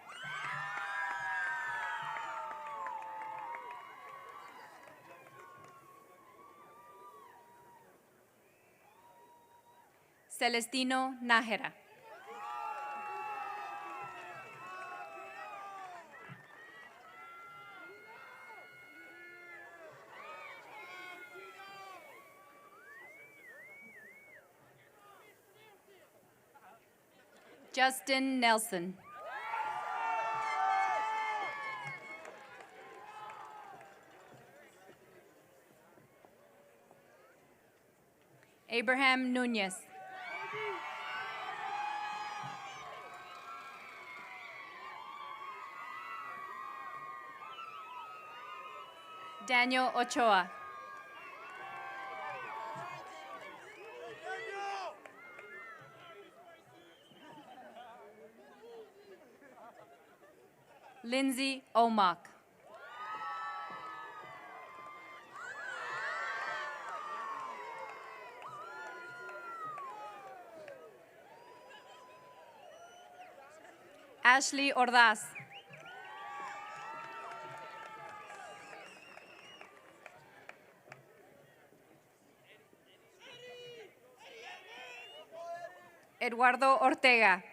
Celestino Nájera. Justin Nelson. Abraham Nunez. Daniel Ochoa. Lindsay Omak. Ashley Ordaz. Eduardo Ortega.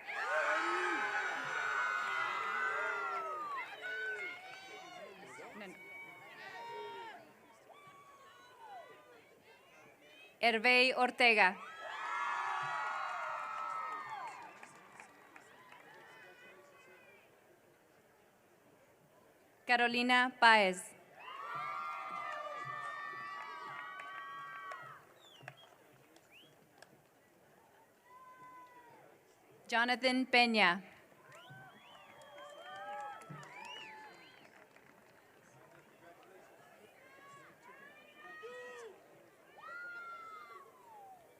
Hervey Ortega. Carolina Páez. Jonathan Peña.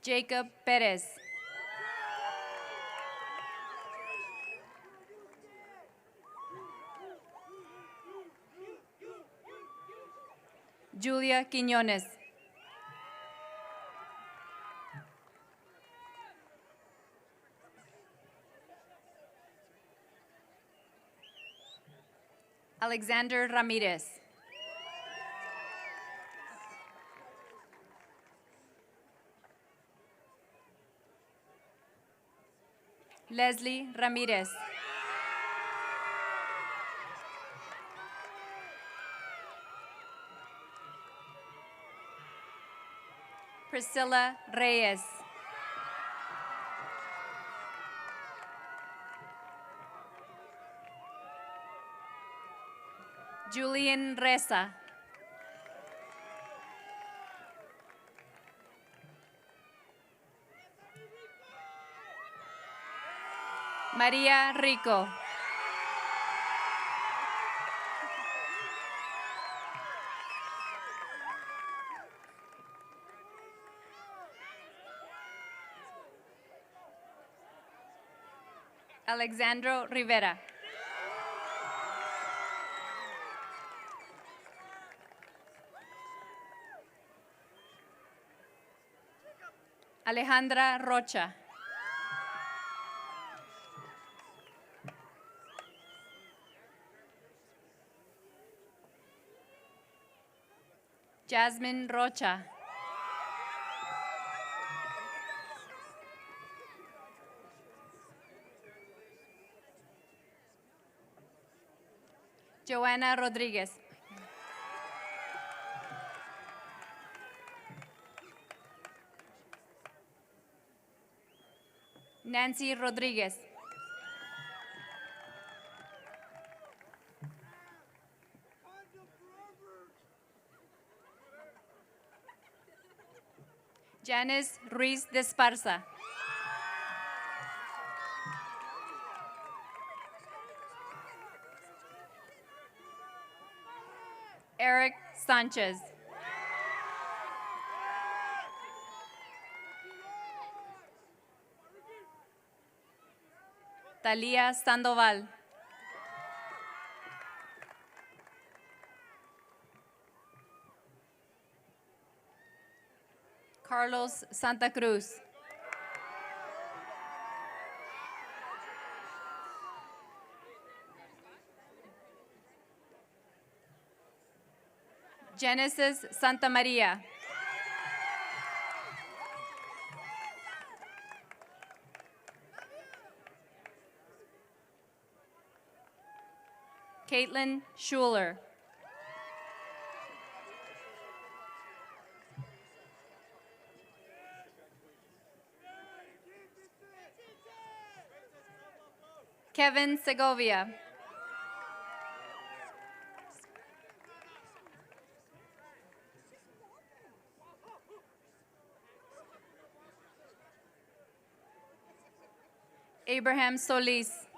Jacob Perez. Julia Quiñones. Alexander Ramirez. Leslie Ramirez. Priscilla Reyes. Julian Reza. María Rico. Alexandro Rivera. Alejandra Rocha. Jasmine Rocha. Joanna Rodriguez. Nancy Rodriguez. Janice Ruiz de Esparza. Eric Sanchez. Talia Sandoval. Carlos Santa Cruz. Genesis Santa Maria. Caitlin Schuler. Kevin Segovia. Abraham Solis.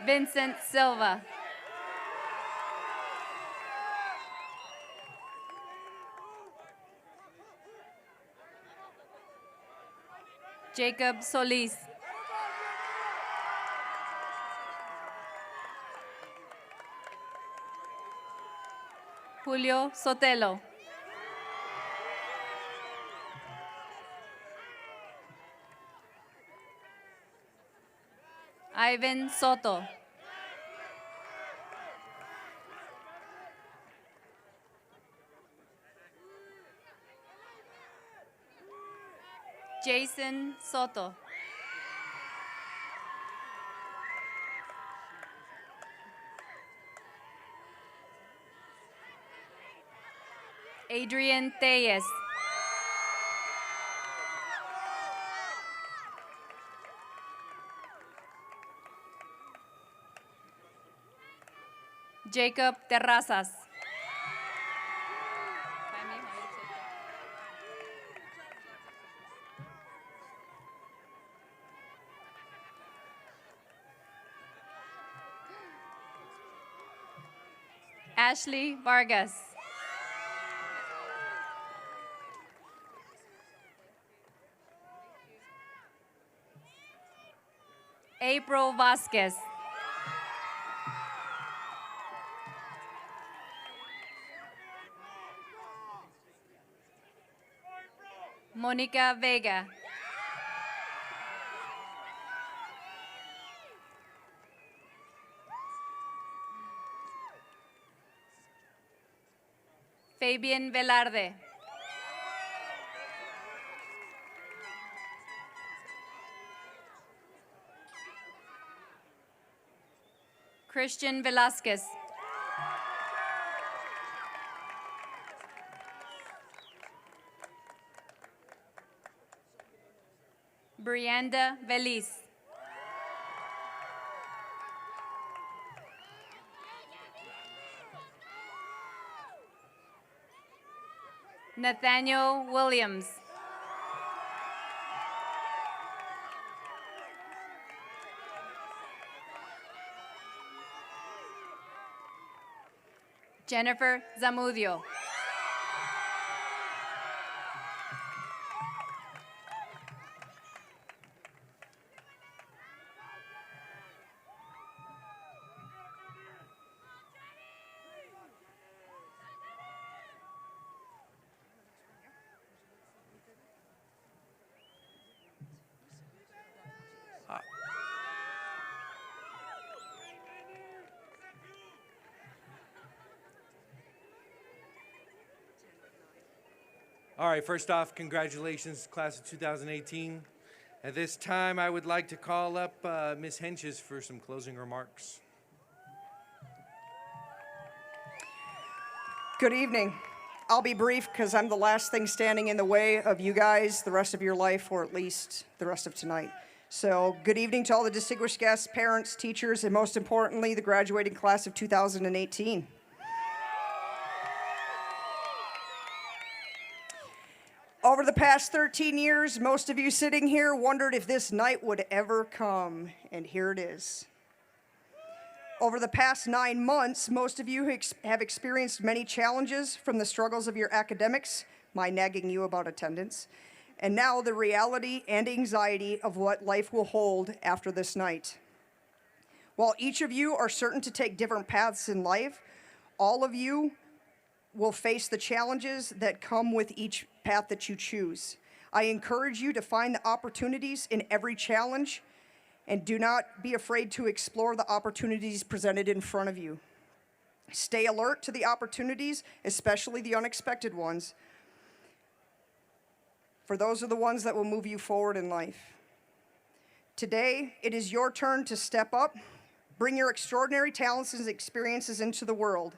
Vincent Silva. Jacob Solis. Julio Sotelo. Ivan Soto. Jason Soto. Adrian Tellez. Jacob Terrazas. Ashley Vargas. April Vasquez. Monica Vega. Fabian Velarde. Christian Velasquez. Brianda Veliz. Nathaniel Williams. Jennifer Zamudio. All right, first off, congratulations, class of 2018. At this time, I would like to call up Ms. Henches for some closing remarks. Good evening. I'll be brief because I'm the last thing standing in the way of you guys the rest of your life, or at least the rest of tonight. So good evening to all the distinguished guests, parents, teachers, and most importantly, the graduating class of 2018. Over the past 13 years, most of you sitting here wondered if this night would ever come, and here it is. Over the past 9 months, most of you have experienced many challenges, from the struggles of your academics, my nagging you about attendance, and now the reality and anxiety of what life will hold after this night. While each of you are certain to take different paths in life, all of you will face the challenges that come with each path that you choose. I encourage you to find the opportunities in every challenge, and do not be afraid to explore the opportunities presented in front of you. Stay alert to the opportunities, especially the unexpected ones, for those are the ones that will move you forward in life. Today, it is your turn to step up, bring your extraordinary talents and experiences into the world,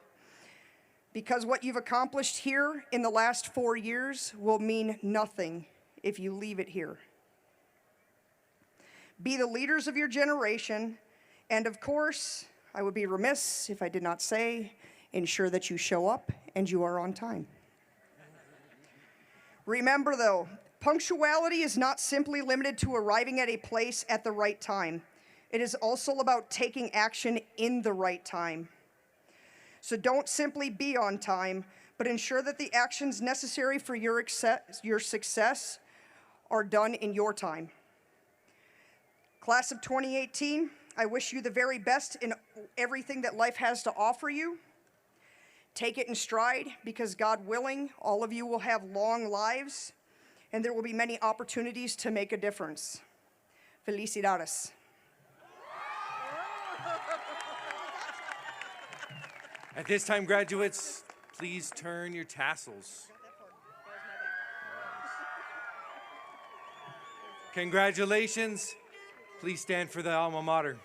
because what you've accomplished here in the last 4 years will mean nothing if you leave it here. Be the leaders of your generation, and of course, I would be remiss if I did not say, ensure that you show up and you are on time. Remember though, punctuality is not simply limited to arriving at a place at the right time. It is also about taking action in the right time. So don't simply be on time, but ensure that the actions necessary for your success are done in your time. Class of 2018, I wish you the very best in everything that life has to offer you. Take it in stride, because God willing, all of you will have long lives, and there will be many opportunities to make a difference. Felicidades. At this time, graduates, please turn your tassels. Congratulations. Please stand for the alma mater.